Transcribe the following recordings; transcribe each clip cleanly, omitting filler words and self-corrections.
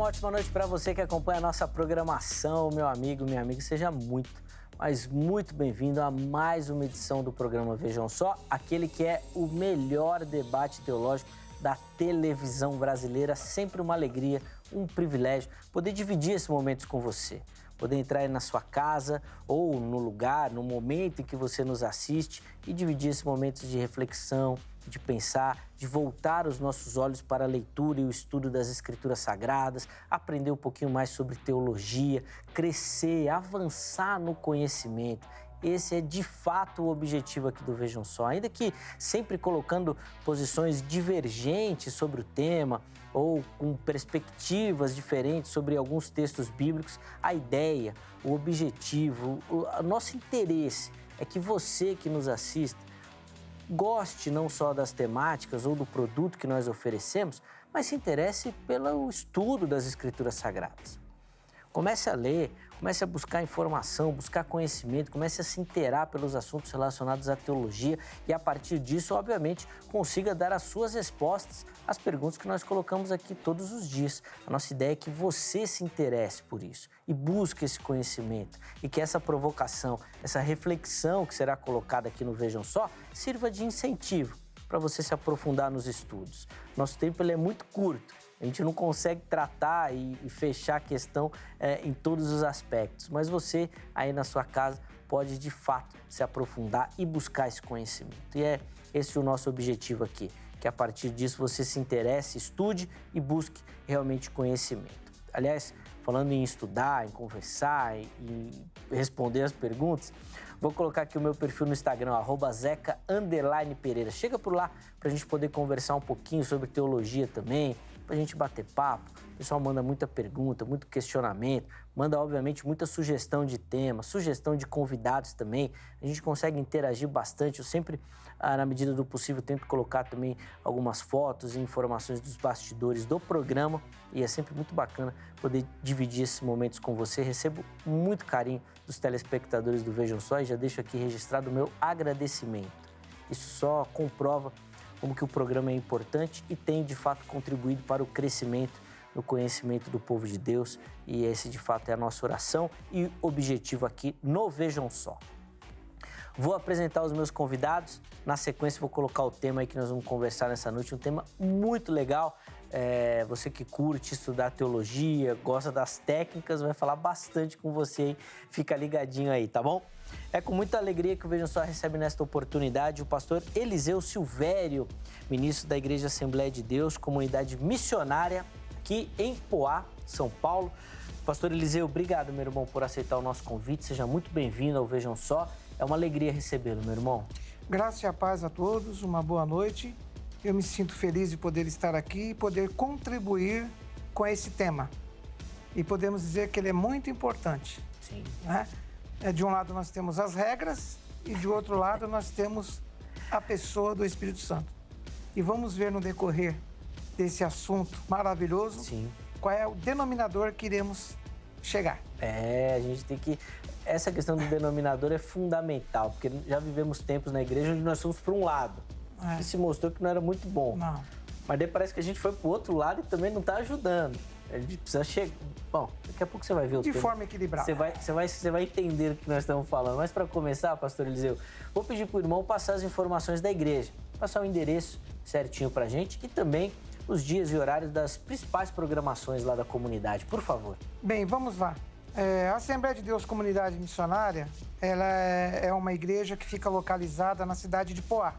uma ótima noite para você que acompanha a nossa programação, meu amigo, minha amiga. Seja muito, mas muito bem-vindo a mais uma edição do programa Vejam Só, aquele que é o melhor debate teológico da televisão brasileira. Sempre uma alegria, um privilégio poder dividir esses momentos com você. Poder entrar aí na sua casa ou no lugar, no momento em que você nos assiste e dividir esses momentos de reflexão, de pensar, de voltar os nossos olhos para a leitura e o estudo das Escrituras Sagradas, aprender um pouquinho mais sobre teologia, crescer, avançar no conhecimento. Esse é de fato o objetivo aqui do Vejam Só, ainda que sempre colocando posições divergentes sobre o tema ou com perspectivas diferentes sobre alguns textos bíblicos. A ideia, o objetivo, o nosso interesse é que você que nos assista goste não só das temáticas ou do produto que nós oferecemos, mas se interesse pelo estudo das Escrituras Sagradas. Comece a ler, comece a buscar informação, buscar conhecimento, comece a se inteirar pelos assuntos relacionados à teologia e, a partir disso, obviamente, consiga dar as suas respostas às perguntas que nós colocamos aqui todos os dias. A nossa ideia é que você se interesse por isso e busque esse conhecimento e que essa provocação, essa reflexão que será colocada aqui no Vejam Só, sirva de incentivo para você se aprofundar nos estudos. Nosso tempo ele é muito curto. A gente não consegue tratar e fechar a questão em todos os aspectos, mas você aí na sua casa pode de fato se aprofundar e buscar esse conhecimento. E é esse o nosso objetivo aqui, que a partir disso você se interesse, estude e busque realmente conhecimento. Aliás, falando em estudar, em conversar, em responder as perguntas, vou colocar aqui o meu perfil no Instagram, @zeca_pereira. Chega por lá para a gente poder conversar um pouquinho sobre teologia também, para a gente bater papo. O pessoal manda muita pergunta, muito questionamento, manda, obviamente, muita sugestão de tema, sugestão de convidados também. A gente consegue interagir bastante. Eu sempre, na medida do possível, tento colocar também algumas fotos e informações dos bastidores do programa e é sempre muito bacana poder dividir esses momentos com você. Recebo muito carinho dos telespectadores do Vejam Só e já deixo aqui registrado o meu agradecimento. Isso só comprova como que o programa é importante e tem, de fato, contribuído para o crescimento no conhecimento do povo de Deus. E esse, de fato, é a nossa oração e objetivo aqui no Vejam Só. Vou apresentar os meus convidados. Na sequência, vou colocar o tema aí que nós vamos conversar nessa noite. Um tema muito legal. Você que curte estudar teologia, gosta das técnicas, vai falar bastante com você aí. Fica ligadinho aí, tá bom? É com muita alegria que o Vejam Só recebe nesta oportunidade o pastor Eliseu Silvério, ministro da Igreja Assembleia de Deus, comunidade missionária aqui em Poá, São Paulo. Pastor Eliseu, obrigado, meu irmão, por aceitar o nosso convite. Seja muito bem-vindo ao Vejam Só. É uma alegria recebê-lo, meu irmão. Graça e a paz a todos, uma boa noite. Eu me sinto feliz de poder estar aqui e poder contribuir com esse tema. E podemos dizer que ele é muito importante. Sim. Né? De um lado nós temos as regras e de outro lado nós temos a pessoa do Espírito Santo. E vamos ver no decorrer desse assunto maravilhoso, Sim, qual é o denominador que iremos chegar. a gente tem que... Essa questão do denominador é fundamental, porque já vivemos tempos na igreja onde nós fomos para um lado, que se mostrou que não era muito bom. Não. Mas daí parece que a gente foi para o outro lado e também não está ajudando. A gente precisa chegar... Bom, daqui a pouco você vai ver o De tema. forma equilibrada. Você vai entender o que nós estamos falando. Mas para começar, pastor Eliseu, vou pedir para o irmão passar as informações da igreja, passar o endereço certinho para a gente e também os dias e horários das principais programações lá da comunidade, por favor. Bem, vamos lá. A Assembleia de Deus Comunidade Missionária, ela é uma igreja que fica localizada na cidade de Poá,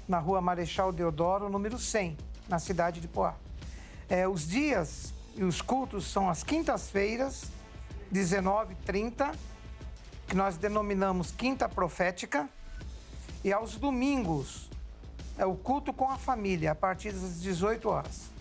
na rua Marechal Deodoro, número 100, na cidade de Poá. Os dias e os cultos são às quintas-feiras, 19h30, que nós denominamos Quinta Profética, e aos domingos é o culto com a família, a partir das 18 horas.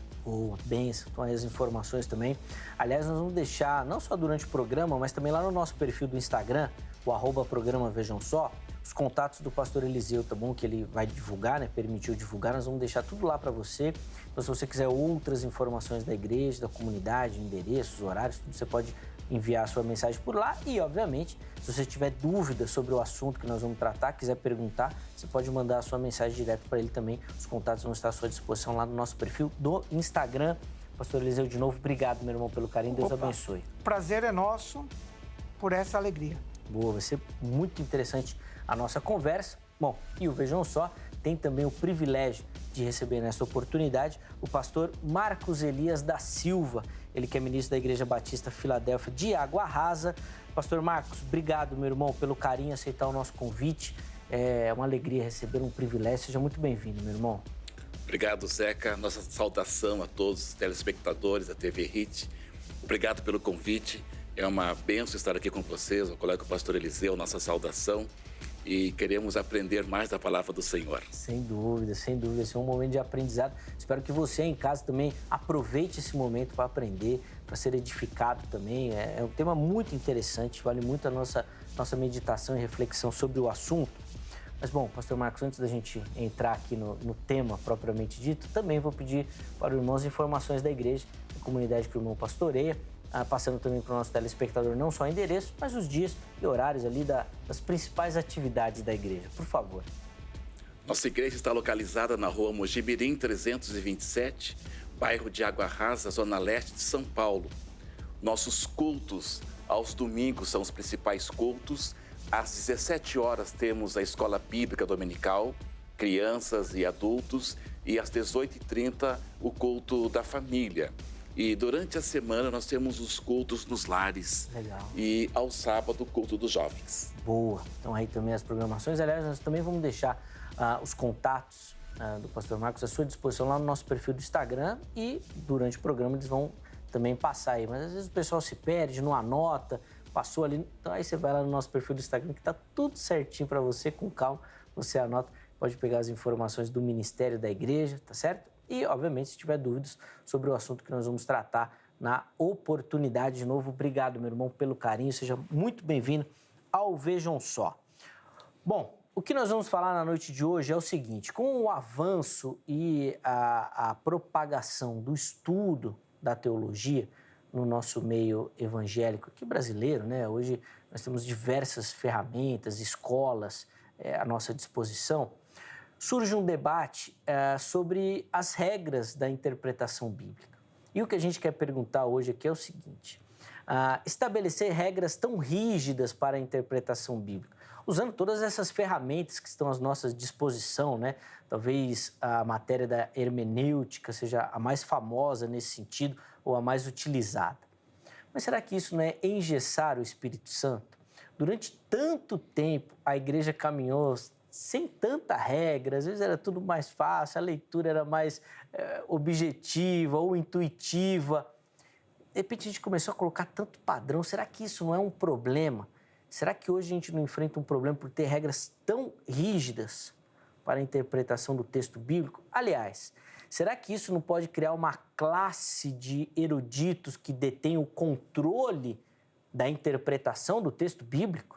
Bênção, com as informações também. Aliás, nós vamos deixar, não só durante o programa, mas também lá no nosso perfil do Instagram, o @programa Vejam Só, os contatos do pastor Eliseu, tá bom? Que ele vai divulgar, né? Permitiu divulgar, nós vamos deixar tudo lá para você. Então, se você quiser outras informações da igreja, da comunidade, endereços, horários, tudo, você pode enviar a sua mensagem por lá e, obviamente, se você tiver dúvidas sobre o assunto que nós vamos tratar, quiser perguntar, você pode mandar a sua mensagem direto para ele também. Os contatos vão estar à sua disposição lá no nosso perfil do Instagram, Pastor Eliseu, de novo, obrigado, meu irmão, pelo carinho. Deus abençoe. Prazer é nosso por essa alegria. Boa, vai ser muito interessante a nossa conversa. Bom, e o Vejam Só tem também o privilégio de receber nessa oportunidade o pastor Marcos Elias da Silva, ele que é ministro da Igreja Batista Filadélfia de Água Rasa. Pastor Marcos, obrigado, meu irmão, pelo carinho, aceitar o nosso convite. É uma alegria receber, um privilégio. Seja muito bem-vindo, meu irmão. Obrigado, Zeca. Nossa saudação a todos os telespectadores da TV Hit. Obrigado pelo convite. É uma bênção estar aqui com vocês, o colega pastor Eliseu, nossa saudação. E queremos aprender mais da palavra do Senhor. Sem dúvida, sem dúvida. Esse é um momento de aprendizado. Espero que você em casa também aproveite esse momento para aprender, para ser edificado também. É um tema muito interessante, vale muito a nossa meditação e reflexão sobre o assunto. Mas, bom, pastor Marcos, antes da gente entrar aqui no tema propriamente dito, também vou pedir para o irmão as informações da igreja, da comunidade que o irmão pastoreia, passando também para o nosso telespectador não só o endereço, mas os dias e horários ali das principais atividades da igreja. Por favor. Nossa igreja está localizada na rua Mojimirim 327, bairro de Água Rasa, zona leste de São Paulo. Nossos cultos aos domingos são os principais cultos. Às 17 horas temos a escola bíblica dominical, crianças e adultos, e às 18h30 o culto da família. E durante a semana nós temos os cultos nos lares. Legal. E ao sábado o culto dos jovens. Boa. Então aí também as programações. Aliás, nós também vamos deixar os contatos do pastor Marcos à sua disposição lá no nosso perfil do Instagram, e durante o programa eles vão também passar aí. Mas às vezes o pessoal se perde, não anota, passou ali, então aí você vai lá no nosso perfil do Instagram, que tá tudo certinho para você, com calma, você anota, pode pegar as informações do ministério da igreja, tá certo? E, obviamente, se tiver dúvidas sobre o assunto que nós vamos tratar na oportunidade. De novo, obrigado, meu irmão, pelo carinho, seja muito bem-vindo ao Vejam Só. Bom, o que nós vamos falar na noite de hoje é o seguinte: com o avanço e a propagação do estudo da teologia no nosso meio evangélico aqui brasileiro, né? Hoje nós temos diversas ferramentas, escolas à nossa disposição. Surge um debate sobre as regras da interpretação bíblica. E o que a gente quer perguntar hoje aqui é o seguinte: estabelecer regras tão rígidas para a interpretação bíblica, usando todas essas ferramentas que estão à nossa disposição, né? Talvez a matéria da hermenêutica seja a mais famosa nesse sentido, ou a mais utilizada. Mas será que isso não é engessar o Espírito Santo? Durante tanto tempo, a igreja caminhou sem tanta regra, às vezes era tudo mais fácil, a leitura era mais objetiva ou intuitiva. De repente a gente começou a colocar tanto padrão. Será que isso não é um problema? Será que hoje a gente não enfrenta um problema por ter regras tão rígidas para a interpretação do texto bíblico? Aliás, será que isso não pode criar uma classe de eruditos que detêm o controle da interpretação do texto bíblico?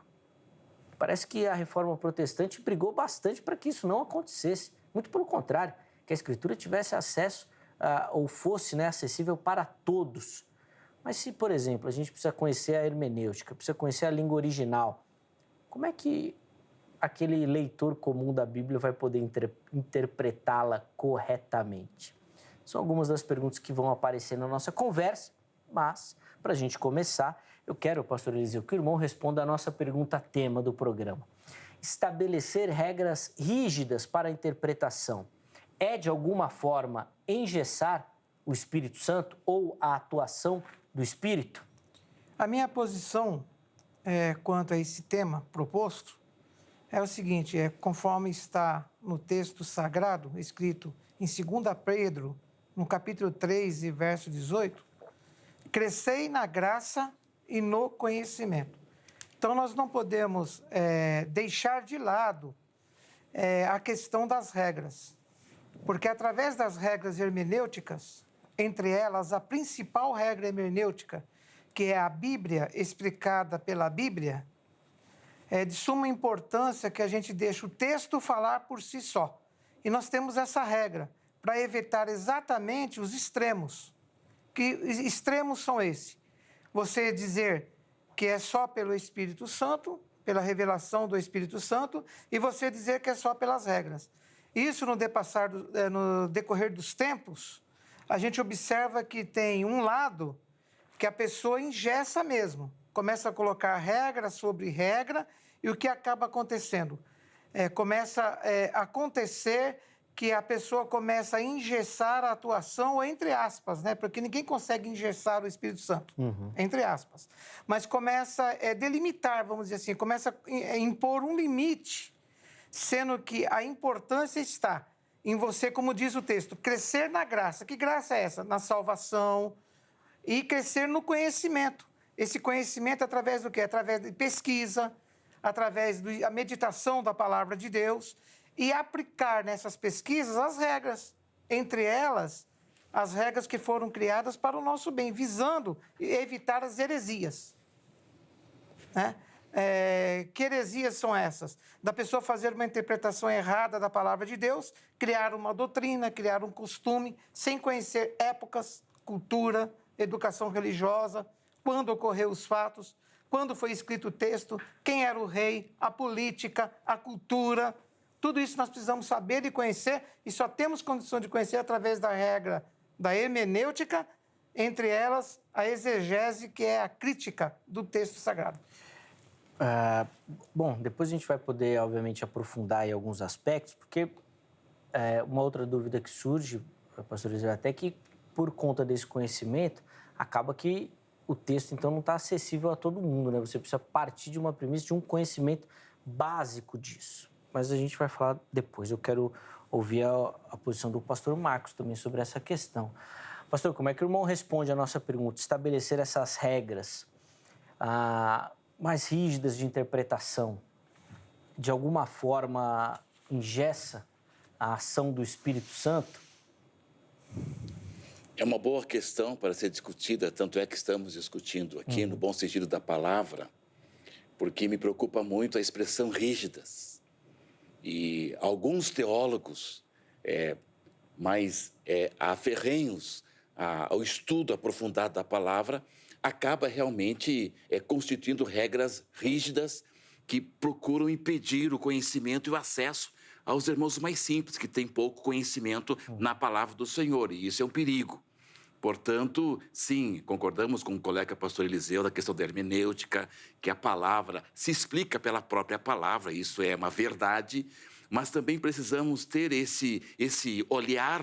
Parece que a Reforma Protestante brigou bastante para que isso não acontecesse. Muito pelo contrário, que a Escritura tivesse acesso ou fosse acessível para todos. Mas se, por exemplo, a gente precisa conhecer a hermenêutica, precisa conhecer a língua original, como é que aquele leitor comum da Bíblia vai poder interpretá-la corretamente? São algumas das perguntas que vão aparecer na nossa conversa, mas, para a gente começar, eu quero, pastor Eliseu, que o irmão responda a nossa pergunta tema do programa. Estabelecer regras rígidas para a interpretação é, de alguma forma, engessar o Espírito Santo ou a atuação do Espírito? A minha posição quanto a esse tema proposto é o seguinte: conforme está no texto sagrado, escrito em 2 Pedro, no capítulo 3 e verso 18, crescei na graça e no conhecimento. Então, nós não podemos deixar de lado a questão das regras, porque através das regras hermenêuticas, entre elas a principal regra hermenêutica, que é a Bíblia explicada pela Bíblia, é de suma importância que a gente deixe o texto falar por si só. E nós temos essa regra para evitar exatamente os extremos. Que extremos são esses? Você dizer que é só pelo Espírito Santo, pela revelação do Espírito Santo, e você dizer que é só pelas regras. Isso, no decorrer dos tempos, a gente observa que tem um lado que a pessoa engessa mesmo, começa a colocar regra sobre regra, e o que acaba acontecendo? Começa a acontecer que a pessoa começa a engessar a atuação, entre aspas, né? Porque ninguém consegue engessar o Espírito Santo, entre aspas. Mas começa a delimitar, vamos dizer assim, começa a impor um limite, sendo que a importância está em você, como diz o texto, crescer na graça. Que graça é essa? Na salvação e crescer no conhecimento. Esse conhecimento através do quê? Através de pesquisa, através da meditação da palavra de Deus e aplicar nessas pesquisas as regras, entre elas as regras que foram criadas para o nosso bem, visando evitar as heresias. Né? Que heresias são essas? Da pessoa fazer uma interpretação errada da palavra de Deus, criar uma doutrina, criar um costume, sem conhecer épocas, cultura, educação religiosa, quando ocorreu os fatos, quando foi escrito o texto, quem era o rei, a política, a cultura. Tudo isso nós precisamos saber e conhecer, e só temos condição de conhecer através da regra da hermenêutica, entre elas a exegese, que é a crítica do texto sagrado. Bom, depois a gente vai poder, obviamente, aprofundar em alguns aspectos, porque uma outra dúvida que surge, pastor Eliseu, até que por conta desse conhecimento, acaba que o texto, então, não está acessível a todo mundo, né? Você precisa partir de uma premissa, de um conhecimento básico disso. Mas a gente vai falar depois. Eu quero ouvir a posição do pastor Marcos também sobre essa questão. Pastor, como é que o irmão responde à nossa pergunta? Estabelecer essas regras mais rígidas de interpretação, de alguma forma, engessa a ação do Espírito Santo? É uma boa questão para ser discutida, tanto é que estamos discutindo aqui, no bom sentido da palavra, porque me preocupa muito a expressão rígidas. E alguns teólogos mais aferrenhos ao estudo aprofundado da palavra, acaba realmente constituindo regras rígidas que procuram impedir o conhecimento e o acesso aos irmãos mais simples, que têm pouco conhecimento na palavra do Senhor, e isso é um perigo. Portanto, sim, concordamos com o colega pastor Eliseu da questão da hermenêutica, que a palavra se explica pela própria palavra, isso é uma verdade, mas também precisamos ter esse olhar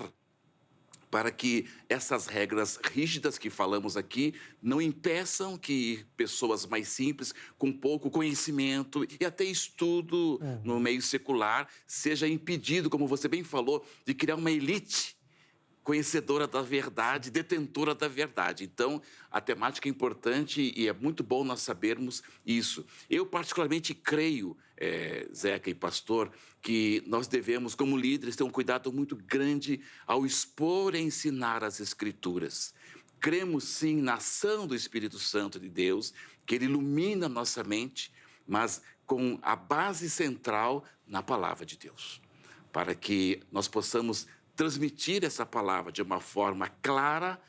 para que essas regras rígidas que falamos aqui não impeçam que pessoas mais simples, com pouco conhecimento e até estudo no meio secular, seja impedido, como você bem falou, de criar uma elite conhecedora da verdade, detentora da verdade. Então, a temática é importante e é muito bom nós sabermos isso. Eu, particularmente, creio, Zeca e pastor, que nós devemos, como líderes, ter um cuidado muito grande ao expor e ensinar as Escrituras. Cremos, sim, na ação do Espírito Santo de Deus, que Ele ilumina a nossa mente, mas com a base central na palavra de Deus, para que nós possamos transmitir essa palavra de uma forma clara,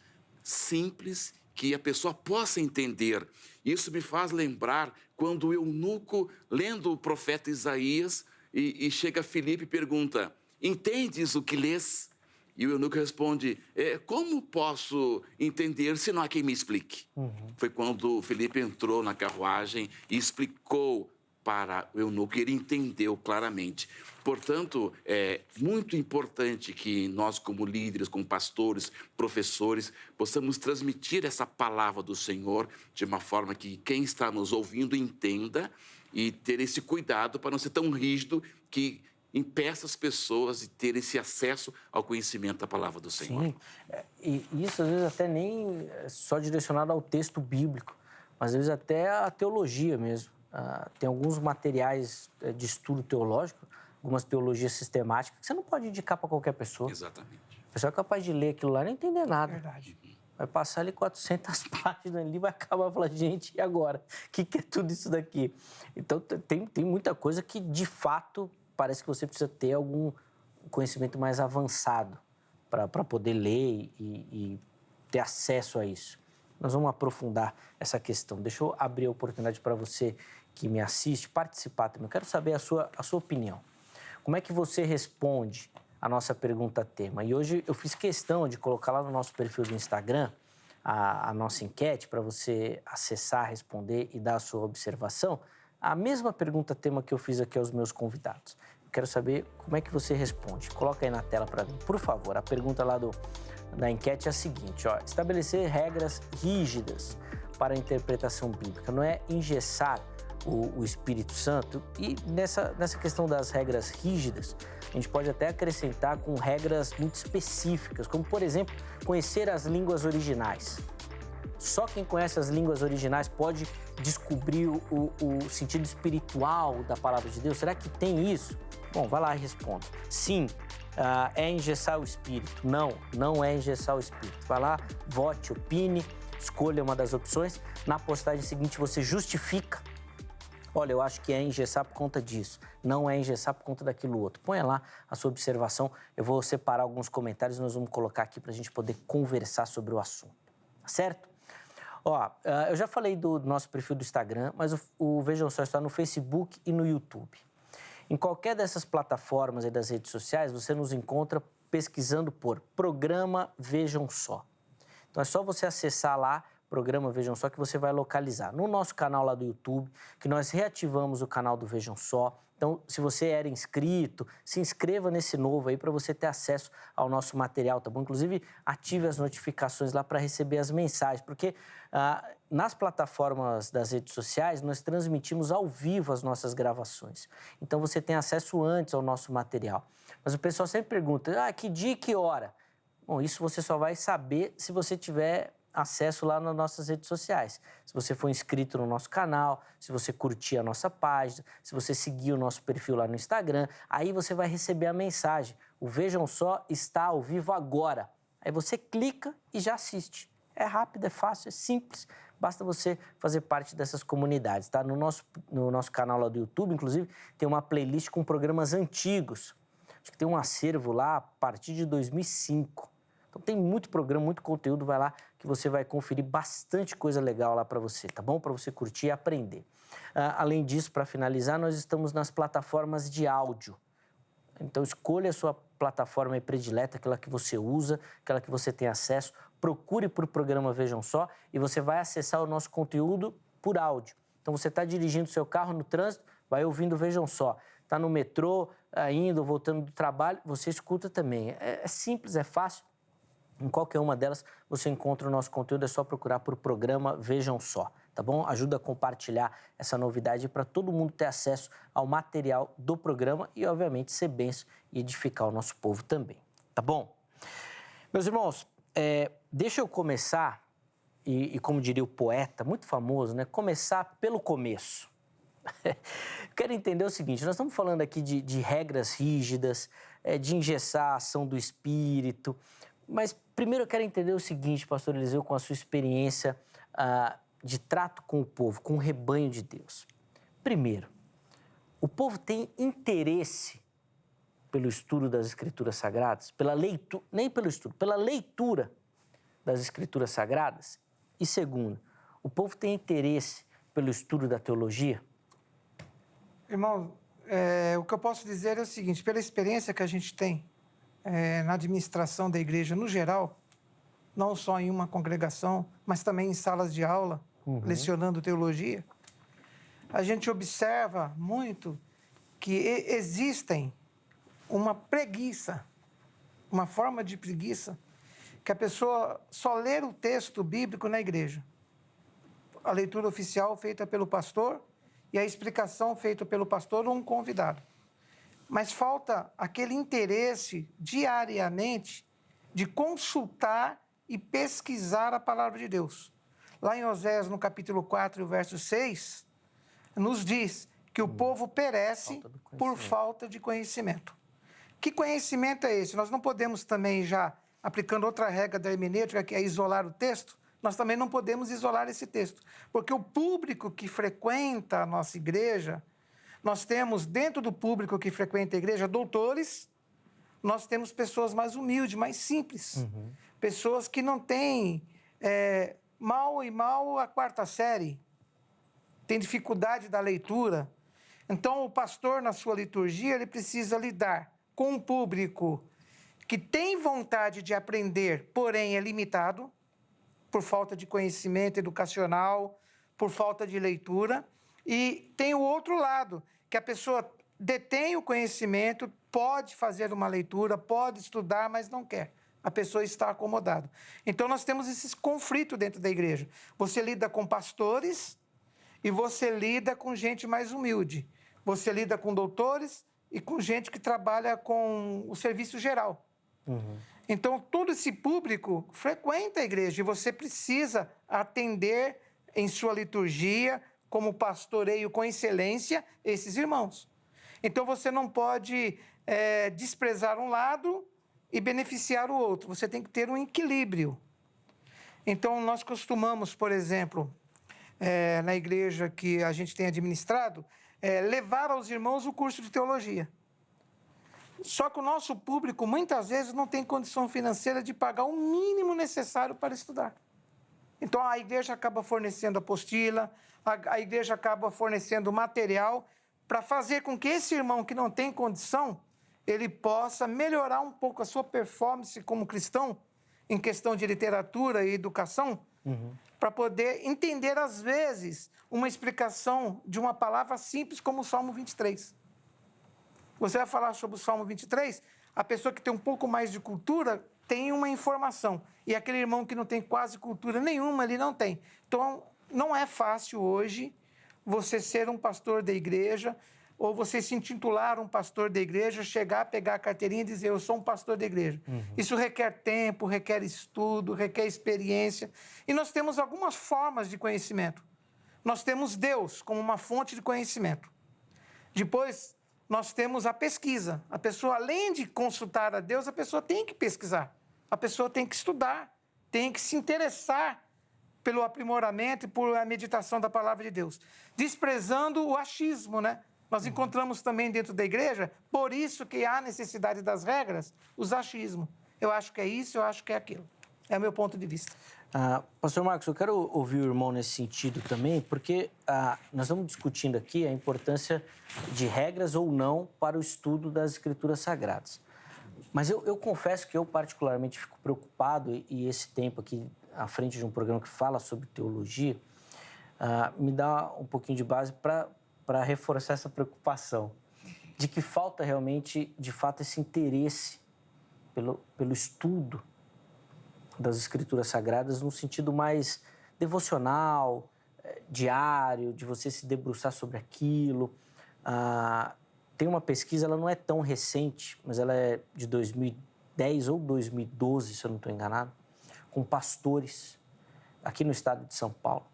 simples, que a pessoa possa entender. Isso me faz lembrar quando o eunuco, lendo o profeta Isaías, e chega Filipe e pergunta: entendes o que lês? E o eunuco responde: como posso entender se não há quem me explique? Foi quando Filipe entrou na carruagem e explicou para o eunuco, e ele entendeu claramente. Portanto, é muito importante que nós, como líderes, como pastores, professores, possamos transmitir essa palavra do Senhor de uma forma que quem está nos ouvindo entenda, e ter esse cuidado para não ser tão rígido que impeça as pessoas de ter esse acesso ao conhecimento da palavra do Senhor. Sim, e isso às vezes até nem só direcionado ao texto bíblico, mas às vezes até à teologia mesmo. Tem alguns materiais de estudo teológico, algumas teologias sistemáticas, que você não pode indicar para qualquer pessoa. Exatamente. A pessoa é capaz de ler aquilo lá e não entender nada. Verdade. Vai passar ali 400 páginas ali, vai acabar e falar: gente, e agora? O que é tudo isso daqui? Então, tem muita coisa que, de fato, parece que você precisa ter algum conhecimento mais avançado para poder ler e ter acesso a isso. Nós vamos aprofundar essa questão. Deixa eu abrir a oportunidade para você que me assiste participar também. Eu quero saber a sua opinião. Como é que você responde a nossa pergunta tema. E hoje eu fiz questão de colocar lá no nosso perfil do Instagram a nossa enquete para você acessar, responder e dar a sua observação. A mesma pergunta tema que eu fiz aqui aos meus convidados. Eu quero saber como é que você responde. Coloca aí na tela para mim, por favor. A pergunta lá da enquete é a seguinte, ó. Estabelecer regras rígidas para a interpretação bíblica não é engessar o Espírito Santo? E nessa questão das regras rígidas, a gente pode até acrescentar com regras muito específicas, como, por exemplo, conhecer as línguas originais. Só quem conhece as línguas originais pode descobrir o sentido espiritual da palavra de Deus? Será que tem isso? Bom, vai lá e responda. Sim, é engessar o Espírito. Não, não é engessar o Espírito. Vai lá, vote, opine, escolha uma das opções. Na postagem seguinte você justifica. Olha, eu acho que é engessar por conta disso. Não é engessar por conta daquilo outro. Ponha lá a sua observação. Eu vou separar alguns comentários e nós vamos colocar aqui para a gente poder conversar sobre o assunto. Tá certo? Ó, eu já falei do nosso perfil do Instagram, mas o Vejam Só está no Facebook e no YouTube. Em qualquer dessas plataformas e das redes sociais, você nos encontra pesquisando por Programa Vejam Só. Então é só você acessar lá, Programa Vejam Só, que você vai localizar. No nosso canal lá do YouTube, que nós reativamos o canal do Vejam Só. Então, se você era inscrito, se inscreva nesse novo aí para você ter acesso ao nosso material, tá bom? Inclusive, ative as notificações lá para receber as mensagens, porque nas plataformas das redes sociais, nós transmitimos ao vivo as nossas gravações. Então, você tem acesso antes ao nosso material. Mas o pessoal sempre pergunta, que dia e que hora? Bom, isso você só vai saber se você tiver acesso lá nas nossas redes sociais. Se você for inscrito no nosso canal, se você curtir a nossa página, se você seguir o nosso perfil lá no Instagram, aí você vai receber a mensagem. O Vejam Só está ao vivo agora. Aí você clica e já assiste. É rápido, é fácil, é simples. Basta você fazer parte dessas comunidades, tá? No nosso canal lá do YouTube, inclusive, tem uma playlist com programas antigos. Acho que tem um acervo lá a partir de 2005. Então tem muito programa, muito conteúdo, vai lá que você vai conferir bastante coisa legal lá para você, tá bom? Para você curtir e aprender. Além disso, para finalizar, nós estamos nas plataformas de áudio. Então escolha a sua plataforma aí predileta, aquela que você usa, aquela que você tem acesso. Procure por Programa Vejam Só e você vai acessar o nosso conteúdo por áudio. Então você está dirigindo seu carro no trânsito, vai ouvindo Vejam Só. Está no metrô, indo ou voltando do trabalho, você escuta também. É simples, é fácil. Em qualquer uma delas você encontra o nosso conteúdo, é só procurar por Programa Vejam Só, tá bom? Ajuda a compartilhar essa novidade para todo mundo ter acesso ao material do programa e, obviamente, ser bênção e edificar o nosso povo também, tá bom? Meus irmãos, deixa eu começar, e como diria o poeta, muito famoso, né? Começar pelo começo. Quero entender o seguinte, nós estamos falando aqui de regras rígidas, de engessar a ação do Espírito, mas primeiro eu quero entender o seguinte, pastor Eliseu, com a sua experiência de trato com o povo, com o rebanho de Deus. Primeiro, o povo tem interesse pelo estudo das Escrituras Sagradas, nem pelo estudo, pela leitura das Escrituras Sagradas? E segundo, o povo tem interesse pelo estudo da teologia? Irmão, o que eu posso dizer é o seguinte, pela experiência que a gente tem na administração da igreja no geral, não só em uma congregação, mas também em salas de aula, lecionando teologia, a gente observa muito que existem uma preguiça, uma forma de preguiça, que a pessoa só lê o texto bíblico na igreja. A leitura oficial feita pelo pastor e a explicação feita pelo pastor ou um convidado. Mas falta aquele interesse diariamente de consultar e pesquisar a palavra de Deus. Lá em Oséias, no capítulo 4, verso 6, nos diz que o povo perece por falta de conhecimento. Que conhecimento é esse? Nós não podemos também, já aplicando outra regra da hermenêutica, que é isolar o texto, nós também não podemos isolar esse texto. Porque o público que frequenta a nossa igreja, nós temos dentro do público que frequenta a igreja doutores, nós temos pessoas mais humildes, mais simples. Pessoas que não têm mal a quarta série, têm dificuldade da leitura. Então, o pastor, na sua liturgia, ele precisa lidar com um público que tem vontade de aprender, porém é limitado, por falta de conhecimento educacional, por falta de leitura. E tem o outro lado, que a pessoa detém o conhecimento, pode fazer uma leitura, pode estudar, mas não quer. A pessoa está acomodada. Então, nós temos esse conflito dentro da igreja. Você lida com pastores e você lida com gente mais humilde. Você lida com doutores e com gente que trabalha com o serviço geral. Então, todo esse público frequenta a igreja e você precisa atender em sua liturgia, como pastoreio com excelência, esses irmãos. Então, você não pode desprezar um lado e beneficiar o outro. Você tem que ter um equilíbrio. Então, nós costumamos, por exemplo, na igreja que a gente tem administrado, levar aos irmãos o curso de teologia. Só que o nosso público, muitas vezes, não tem condição financeira de pagar o mínimo necessário para estudar. Então, a igreja acaba fornecendo apostila, a igreja acaba fornecendo material para fazer com que esse irmão que não tem condição, ele possa melhorar um pouco a sua performance como cristão, em questão de literatura e educação, para poder entender, às vezes, uma explicação de uma palavra simples como o Salmo 23. Você vai falar sobre o Salmo 23, a pessoa que tem um pouco mais de cultura tem uma informação. E aquele irmão que não tem quase cultura nenhuma, ele não tem. Então, não é fácil hoje você ser um pastor da igreja ou você se intitular um pastor da igreja, chegar, pegar a carteirinha e dizer, eu sou um pastor da igreja. Isso requer tempo, requer estudo, requer experiência. E nós temos algumas formas de conhecimento. Nós temos Deus como uma fonte de conhecimento. Depois, nós temos a pesquisa. A pessoa, além de consultar a Deus, a pessoa tem que pesquisar. A pessoa tem que estudar, tem que se interessar pelo aprimoramento e por a meditação da palavra de Deus. Desprezando o achismo, né? Nós encontramos também dentro da igreja, por isso que há necessidade das regras, os achismos. Eu acho que é isso, eu acho que é aquilo. É o meu ponto de vista. Pastor Marcos, eu quero ouvir o irmão nesse sentido também, porque nós estamos discutindo aqui a importância de regras ou não para o estudo das Escrituras Sagradas. Mas eu confesso que eu particularmente fico preocupado, e esse tempo aqui à frente de um programa que fala sobre teologia, me dá um pouquinho de base para reforçar essa preocupação de que falta realmente, de fato, esse interesse pelo estudo das Escrituras Sagradas no sentido mais devocional, diário, de você se debruçar sobre aquilo. Tem uma pesquisa, ela não é tão recente, mas ela é de 2010 ou 2012, se eu não estou enganado, com pastores aqui no estado de São Paulo.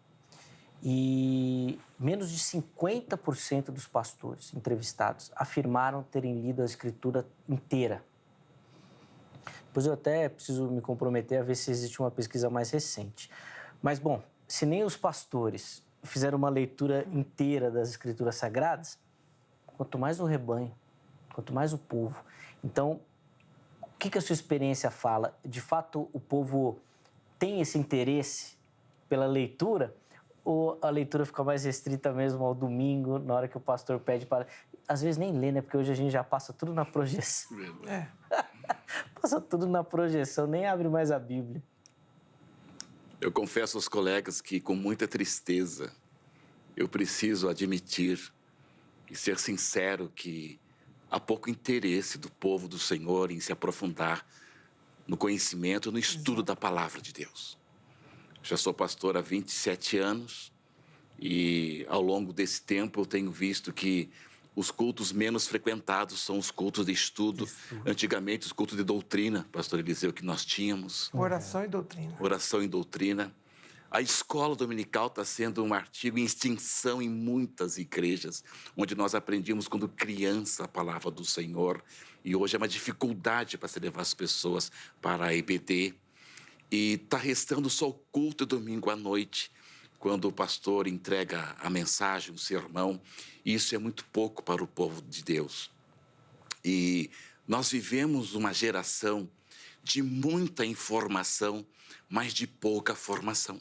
E menos de 50% dos pastores entrevistados afirmaram terem lido a Escritura inteira. Depois eu até preciso me comprometer a ver se existe uma pesquisa mais recente. Mas, bom, se nem os pastores fizeram uma leitura inteira das Escrituras Sagradas, quanto mais o rebanho, quanto mais o povo. Então, o que a sua experiência fala? De fato, o povo tem esse interesse pela leitura? Ou a leitura fica mais restrita mesmo ao domingo, na hora que o pastor pede para... Às vezes nem lê, né? Porque hoje a gente já passa tudo na projeção. Passa tudo na projeção, nem abre mais a Bíblia. Eu confesso aos colegas que, com muita tristeza, eu preciso admitir e ser sincero que há pouco interesse do povo do Senhor em se aprofundar no conhecimento, no estudo da palavra de Deus. Já sou pastor há 27 anos e, ao longo desse tempo, eu tenho visto que os cultos menos frequentados são os cultos de estudo. Antigamente, os cultos de doutrina, pastor Eliseu, que nós tínhamos. Oração e doutrina. Oração e doutrina. A escola dominical está sendo um artigo em extinção em muitas igrejas, onde nós aprendíamos quando criança a palavra do Senhor. E hoje é uma dificuldade para se levar as pessoas para a EBD. E está restando só o culto domingo à noite, quando o pastor entrega a mensagem, o sermão. Isso é muito pouco para o povo de Deus. E nós vivemos uma geração de muita informação, mas de pouca formação.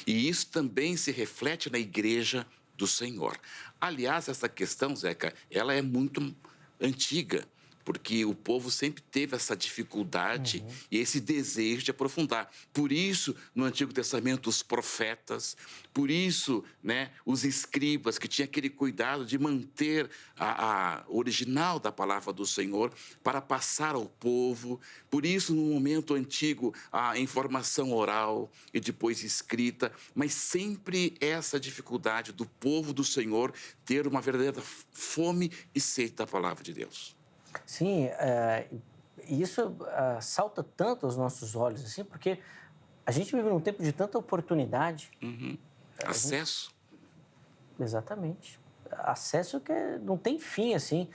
E isso também se reflete na igreja do Senhor. Aliás, essa questão, Zeca, ela é muito antiga, porque o povo sempre teve essa dificuldade e esse desejo de aprofundar. Por isso, no Antigo Testamento, os profetas, por isso, né, os escribas, que tinham aquele cuidado de manter a original da palavra do Senhor para passar ao povo. Por isso, no momento antigo, a informação oral e depois escrita, mas sempre essa dificuldade do povo do Senhor ter uma verdadeira fome e sede da palavra de Deus. Sim, isso salta tanto aos nossos olhos, assim, porque a gente vive num tempo de tanta oportunidade. Acesso. Exatamente. Acesso que não tem fim, assim.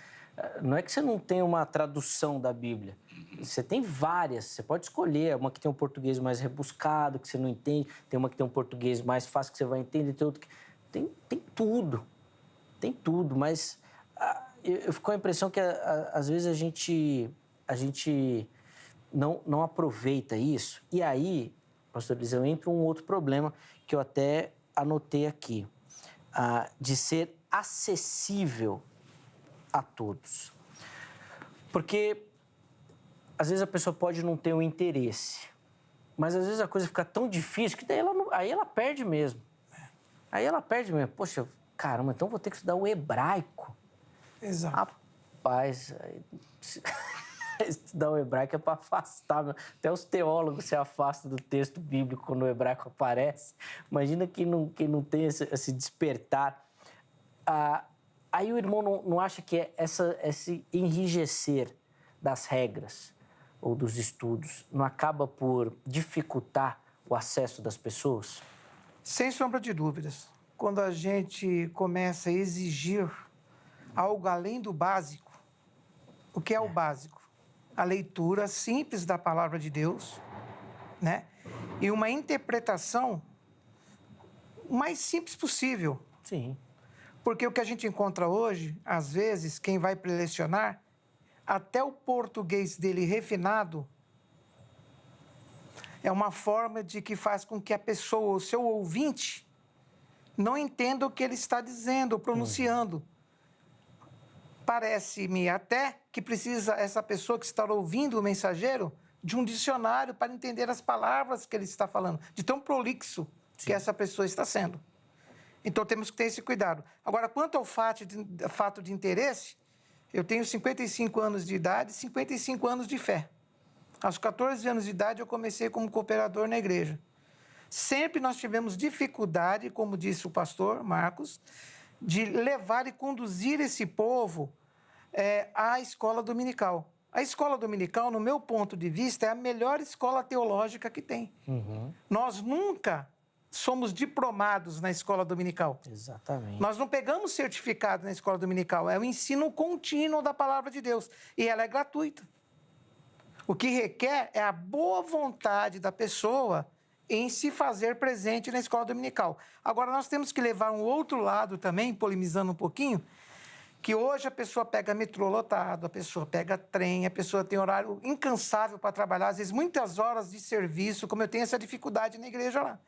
Não é que você não tem uma tradução da Bíblia. Você tem várias. Você pode escolher. Uma que tem um português mais rebuscado, que você não entende. Tem uma que tem um português mais fácil, que você vai entender. Tem outra que... Tem tudo. Tem tudo. Mas eu fico com a impressão que, às vezes, a gente não aproveita isso. E aí, pastor Eliseu, entra um outro problema que eu até anotei aqui. De ser acessível a todos. Porque, às vezes, a pessoa pode não ter um interesse, mas, às vezes, a coisa fica tão difícil que daí aí ela perde mesmo. Aí ela perde mesmo. Poxa, caramba, então vou ter que estudar o hebraico. Exato. Rapaz, estudar o hebraico é para afastar. Até os teólogos se afastam do texto bíblico quando o hebraico aparece. Imagina quem não tem esse despertar. Aí o irmão não acha que esse enrijecer das regras ou dos estudos não acaba por dificultar o acesso das pessoas? Sem sombra de dúvidas. Quando a gente começa a exigir algo além do básico, o que é o básico? A leitura simples da palavra de Deus, né? E uma interpretação o mais simples possível. Sim. Porque o que a gente encontra hoje, às vezes, quem vai prelecionar, até o português dele refinado, é uma forma de que faz com que a pessoa, o seu ouvinte, não entenda o que ele está dizendo ou pronunciando. Parece-me até que precisa essa pessoa que está ouvindo o mensageiro de um dicionário para entender as palavras que ele está falando, de tão prolixo que essa pessoa está sendo. Então, temos que ter esse cuidado. Agora, quanto ao fato de interesse, eu tenho 55 anos de idade e 55 anos de fé. Aos 14 anos de idade, eu comecei como cooperador na igreja. Sempre nós tivemos dificuldade, como disse o pastor Marcos, de levar e conduzir esse povo à escola dominical. A escola dominical, no meu ponto de vista, é a melhor escola teológica que tem. Nós nunca somos diplomados na escola dominical. Exatamente. Nós não pegamos certificado na escola dominical. É o ensino contínuo da palavra de Deus. E ela é gratuita. O que requer é a boa vontade da pessoa em se fazer presente na escola dominical. Agora, nós temos que levar um outro lado também, polemizando um pouquinho, que hoje a pessoa pega metrô lotado, a pessoa pega trem, a pessoa tem horário incansável para trabalhar, às vezes muitas horas de serviço, como eu tenho essa dificuldade na igreja lá.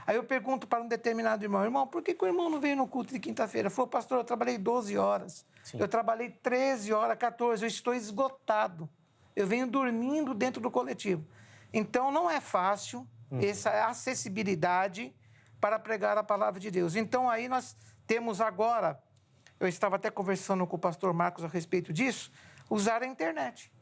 Aí eu pergunto para um determinado irmão, por que o irmão não veio no culto de quinta-feira? Ele falou, pastor, eu trabalhei 12 horas, eu trabalhei 13 horas, 14, eu estou esgotado. Eu venho dormindo dentro do coletivo. Então, não é fácil essa acessibilidade para pregar a palavra de Deus. Então, aí nós temos agora, eu estava até conversando com o pastor Marcos a respeito disso, usar a internet.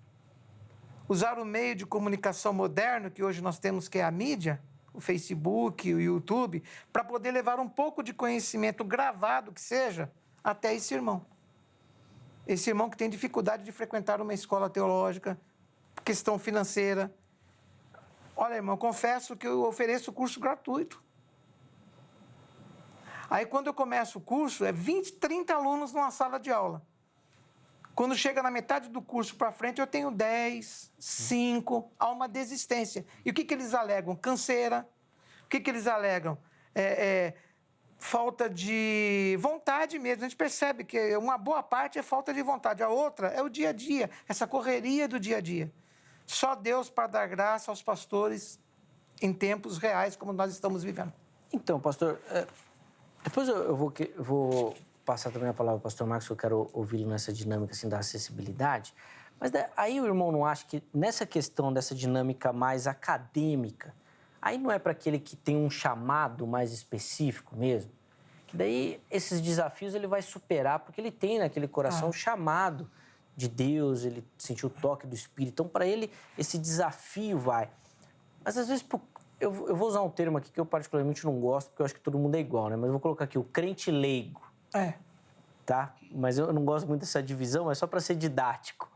Usar o meio de comunicação moderno que hoje nós temos, que é a mídia, o Facebook, o YouTube, para poder levar um pouco de conhecimento gravado, que seja, até esse irmão. Esse irmão que tem dificuldade de frequentar uma escola teológica, questão financeira. Olha, irmão, confesso que eu ofereço curso gratuito. Aí, quando eu começo o curso, é 20, 30 alunos numa sala de aula. Quando chega na metade do curso para frente, eu tenho 10, 5, há uma desistência. E o que eles alegam? Canseira. O que eles alegam? Falta de vontade mesmo. A gente percebe que uma boa parte é falta de vontade. A outra é o dia a dia, essa correria do dia a dia. Só Deus para dar graça aos pastores em tempos reais como nós estamos vivendo. Então, pastor, depois eu vou passar também a palavra ao pastor Marcos, que eu quero ouvi-lo nessa dinâmica assim, da acessibilidade, Mas aí o irmão não acha que nessa questão dessa dinâmica mais acadêmica, aí não é para aquele que tem um chamado mais específico mesmo? Que daí esses desafios ele vai superar, porque ele tem naquele coração o chamado de Deus, ele sentiu o toque do Espírito. Então, para ele, esse desafio vai. Mas às vezes, eu vou usar um termo aqui que eu particularmente não gosto, porque eu acho que todo mundo é igual, né? Mas eu vou colocar aqui o crente leigo. Tá? Mas eu não gosto muito dessa divisão, mas só para ser didático.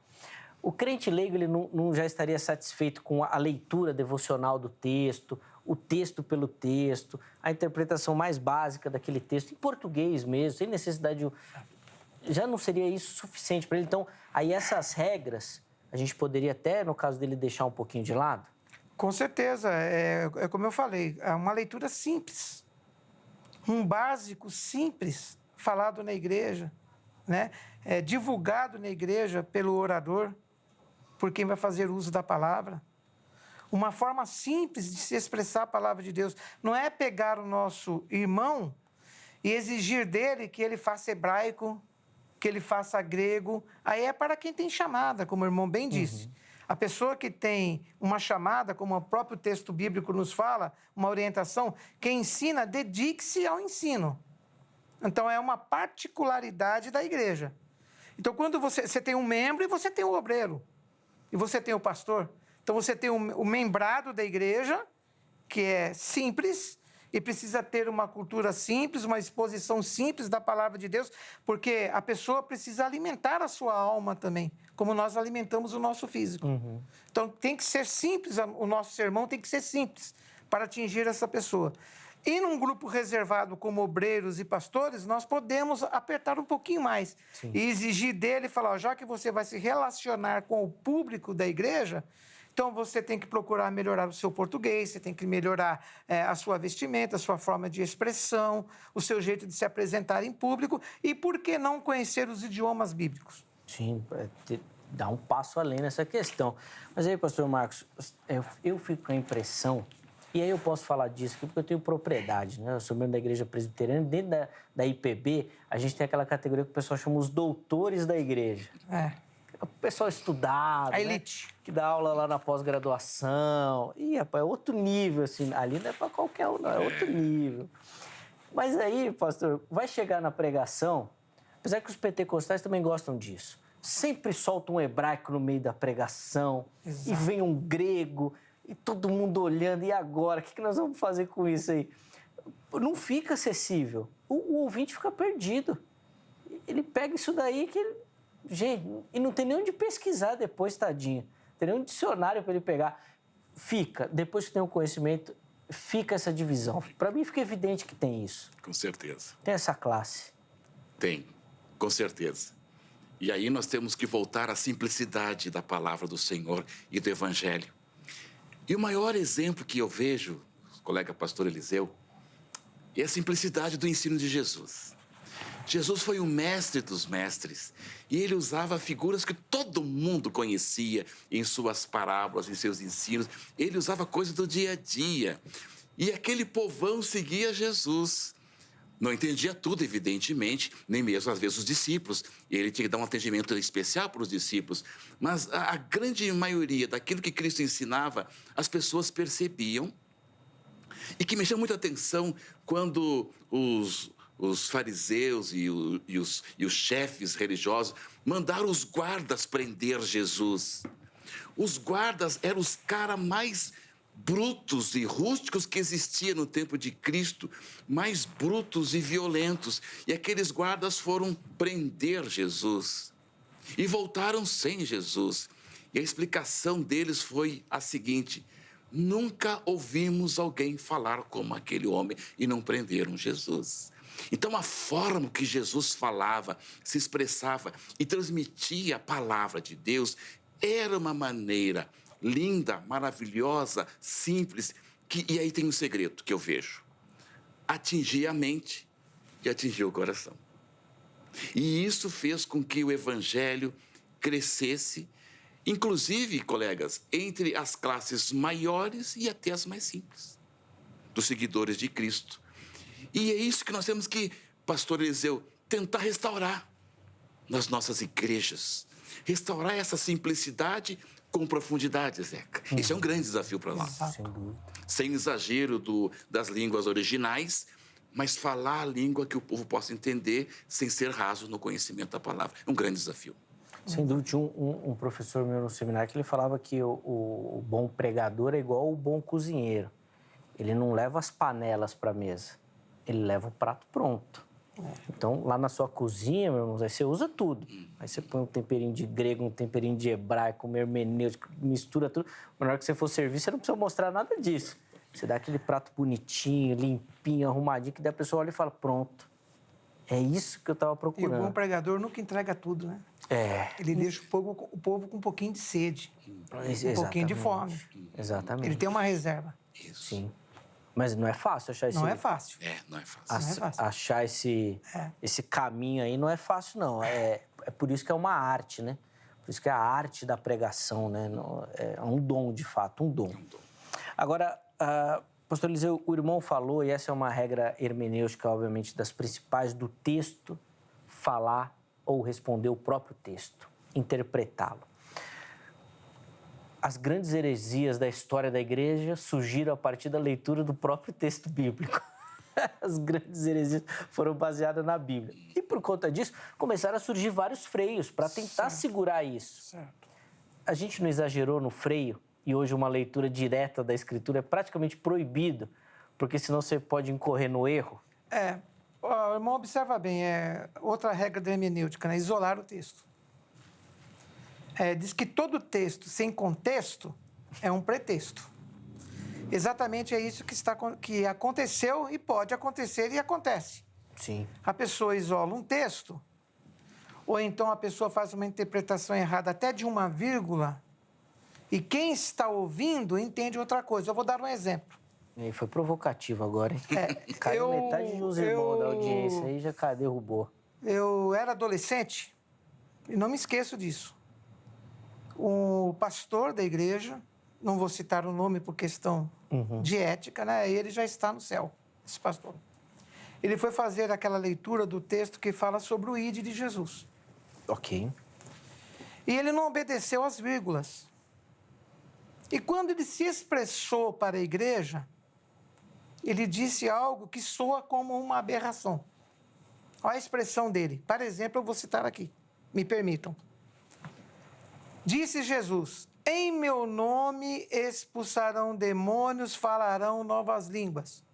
O crente leigo, ele não já estaria satisfeito com a leitura devocional do texto, o texto pelo texto, a interpretação mais básica daquele texto, em português mesmo, sem necessidade de... Já não seria isso suficiente para ele. Então, aí essas regras, a gente poderia até, no caso dele, deixar um pouquinho de lado? Com certeza. É como eu falei, é uma leitura simples. Um básico simples, falado na igreja, né? Divulgado na igreja pelo orador, por quem vai fazer uso da palavra. Uma forma simples de se expressar a palavra de Deus. Não é pegar o nosso irmão e exigir dele que ele faça hebraico, que ele faça grego. Aí é para quem tem chamada, como o irmão bem disse. A pessoa que tem uma chamada, como o próprio texto bíblico nos fala, uma orientação, quem ensina, dedique-se ao ensino. Então, é uma particularidade da igreja. Então, quando você tem um membro e você tem o obreiro, e você tem o pastor, então você tem o membrado da igreja, que é simples, e precisa ter uma cultura simples, uma exposição simples da palavra de Deus, porque a pessoa precisa alimentar a sua alma também, como nós alimentamos o nosso físico. Então, tem que ser simples, o nosso sermão tem que ser simples para atingir essa pessoa. E num grupo reservado como obreiros e pastores, nós podemos apertar um pouquinho mais. Sim. E exigir dele, falar, já que você vai se relacionar com o público da igreja, então você tem que procurar melhorar o seu português, você tem que melhorar a sua vestimenta, a sua forma de expressão, o seu jeito de se apresentar em público e, por que não, conhecer os idiomas bíblicos? Sim, dá um passo além nessa questão. Mas aí, pastor Marcos, eu fico com a impressão... E aí eu posso falar disso aqui porque eu tenho propriedade, né? Eu sou membro da Igreja Presbiteriana. Dentro da IPB, a gente tem aquela categoria que o pessoal chama os doutores da igreja. O pessoal estudado, a elite, né? Que dá aula lá na pós-graduação. Ih, rapaz, é outro nível, assim. Ali não é para qualquer um, não. É outro nível. Mas aí, pastor, vai chegar na pregação, apesar que os pentecostais também gostam disso. Sempre solta um hebraico no meio da pregação. Exato. E vem um grego... E todo mundo olhando, e agora? O que nós vamos fazer com isso aí? Não fica acessível. O ouvinte fica perdido. Ele pega isso daí que ele... Gente, e não tem nem onde pesquisar depois, tadinho. Não tem nem um dicionário para ele pegar. Fica, depois que tem o conhecimento, fica essa divisão. Para mim fica evidente que tem isso. Com certeza. Tem essa classe. Tem, com certeza. E aí nós temos que voltar à simplicidade da palavra do Senhor e do Evangelho. E o maior exemplo que eu vejo, colega pastor Eliseu, é a simplicidade do ensino de Jesus. Jesus foi o mestre dos mestres e ele usava figuras que todo mundo conhecia em suas parábolas, em seus ensinos. Ele usava coisas do dia a dia. E aquele povão seguia Jesus. Não entendia tudo, evidentemente, nem mesmo, às vezes, os discípulos. Ele tinha que dar um atendimento especial para os discípulos. Mas a grande maioria daquilo que Cristo ensinava, as pessoas percebiam. E que me chama muita atenção quando os fariseus e os chefes religiosos mandaram os guardas prender Jesus. Os guardas eram os caras mais brutos e rústicos que existia no tempo de Cristo, mais brutos e violentos. E aqueles guardas foram prender Jesus e voltaram sem Jesus. E a explicação deles foi a seguinte: nunca ouvimos alguém falar como aquele homem e não prenderam Jesus. Então, a forma que Jesus falava, se expressava e transmitia a palavra de Deus era uma maneira linda, maravilhosa, simples, e aí tem um segredo que eu vejo. Atingir a mente e atingir o coração. E isso fez com que o Evangelho crescesse, inclusive, colegas, entre as classes maiores e até as mais simples, dos seguidores de Cristo. E é isso que nós temos que, pastor Eliseu, tentar restaurar nas nossas igrejas. restaurar essa simplicidade com profundidade, Zeca. Esse é um grande desafio para nós. Sem dúvida. Sem exagero das línguas originais, mas falar a língua que o povo possa entender sem ser raso no conhecimento da palavra. É um grande desafio. Sem dúvida, tinha um professor meu no seminário que ele falava que o bom pregador é igual o bom cozinheiro. Ele não leva as panelas para a mesa, ele leva o prato pronto. Então, lá na sua cozinha, meu irmão, aí você usa tudo. Aí você põe um temperinho de grego, um temperinho de hebraico, um hermenêutico, mistura tudo. Mas na hora que você for servir, você não precisa mostrar nada disso. Você dá aquele prato bonitinho, limpinho, arrumadinho, que daí a pessoa olha e fala, pronto. É isso que eu estava E procurando. o bom pregador nunca entrega tudo, né? Ele deixa o povo com um pouquinho de sede, um pouquinho de fome. Exatamente. Ele tem uma reserva. Isso. Sim. Mas não é fácil achar esse... Não é fácil. Não é fácil. Não é fácil. Achar esse caminho aí não é fácil, não. É por isso que é uma arte, né? Por isso que é a arte da pregação, né? É um dom, de fato, um dom. Agora, pastor Eliseu, o irmão falou, e essa é uma regra hermenêutica, obviamente, das principais, do texto falar ou responder o próprio texto, interpretá-lo. As grandes heresias da história da igreja surgiram a partir da leitura do próprio texto bíblico. As grandes heresias foram baseadas na Bíblia. E por conta disso, começaram a surgir vários freios para tentar segurar isso. Certo. A gente não exagerou no freio e hoje uma leitura direta da Escritura é praticamente proibido, porque senão você pode incorrer no erro? O irmão observa bem, outra regra da hermenêutica, né? Isolar o texto. Diz que todo texto sem contexto é um pretexto. Exatamente é isso que aconteceu e pode acontecer e acontece. Sim. A pessoa isola um texto, ou então a pessoa faz uma interpretação errada até de uma vírgula, e quem está ouvindo entende outra coisa. Eu vou dar um exemplo. E aí foi provocativo agora, hein? Caiu metade dos irmãos da audiência aí, já derrubou. Eu era adolescente e não me esqueço disso. O pastor da igreja, não vou citar o nome por questão de ética, né? Ele já está no céu, esse pastor. Ele foi fazer aquela leitura do texto que fala sobre o ide de Jesus. Ok. E ele não obedeceu às vírgulas. E quando ele se expressou para a igreja, ele disse algo que soa como uma aberração. Olha a expressão dele. Por exemplo, eu vou citar aqui. Me permitam. Disse Jesus, em meu nome expulsarão demônios, falarão novas línguas.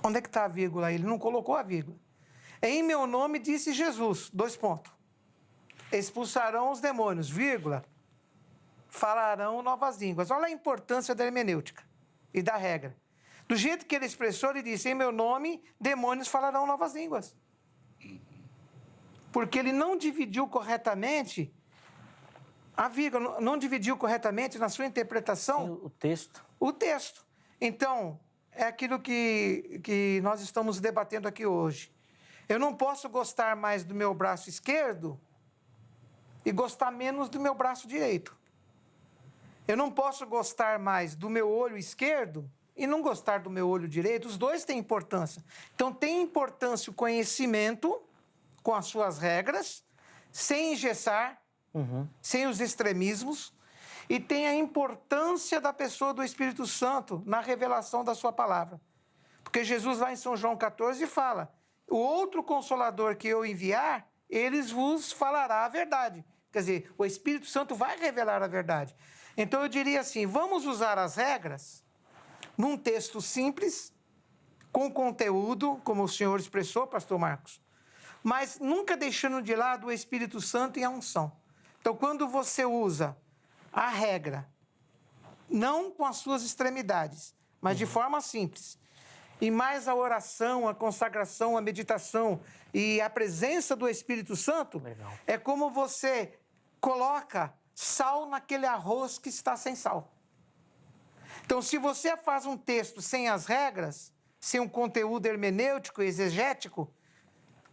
Onde é que está a vírgula? Ele não colocou a vírgula. Em meu nome, disse Jesus, : expulsarão os demônios, vírgula, falarão novas línguas. Olha a importância da hermenêutica e da regra. Do jeito que ele expressou, ele disse, em meu nome, demônios falarão novas línguas. Porque ele não dividiu corretamente a vírgula, não dividiu corretamente na sua interpretação o texto. Então, é aquilo que nós estamos debatendo aqui hoje. Eu não posso gostar mais do meu braço esquerdo e gostar menos do meu braço direito. Eu não posso gostar mais do meu olho esquerdo e não gostar do meu olho direito. Os dois têm importância. Então, tem importância o conhecimento com as suas regras, sem engessar, sem os extremismos, e tem a importância da pessoa do Espírito Santo na revelação da sua palavra. Porque Jesus, lá em São João 14, fala, o outro Consolador que eu enviar, eles vos falará a verdade. Quer dizer, o Espírito Santo vai revelar a verdade. Então, eu diria assim, vamos usar as regras num texto simples, com conteúdo, como o senhor expressou, pastor Marcos, mas nunca deixando de lado o Espírito Santo e a unção. Então, quando você usa a regra, não com as suas extremidades, mas de forma simples, e mais a oração, a consagração, a meditação e a presença do Espírito Santo, é como você coloca sal naquele arroz que está sem sal. Então, se você faz um texto sem as regras, sem um conteúdo hermenêutico, exegético,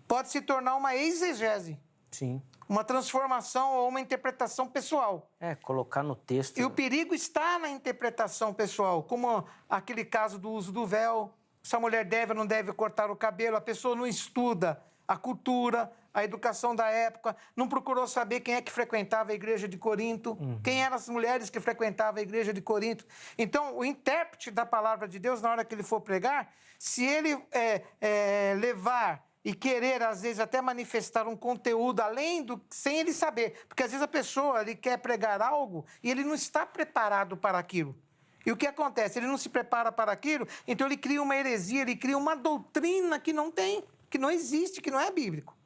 pode se tornar uma exegese. Sim. Uma transformação ou uma interpretação pessoal. Colocar no texto. E o perigo está na interpretação pessoal, como aquele caso do uso do véu, se a mulher deve ou não deve cortar o cabelo, a pessoa não estuda a cultura, a educação da época, não procurou saber quem é que frequentava a igreja de Corinto, quem eram as mulheres que frequentavam a igreja de Corinto. Então, o intérprete da palavra de Deus, na hora que ele for pregar, se ele levar e querer, às vezes, até manifestar um conteúdo além do... sem ele saber. Porque, às vezes, a pessoa ele quer pregar algo e ele não está preparado para aquilo. E o que acontece? Ele não se prepara para aquilo, então ele cria uma heresia, ele cria uma doutrina que não tem, que não existe, que não é bíblico.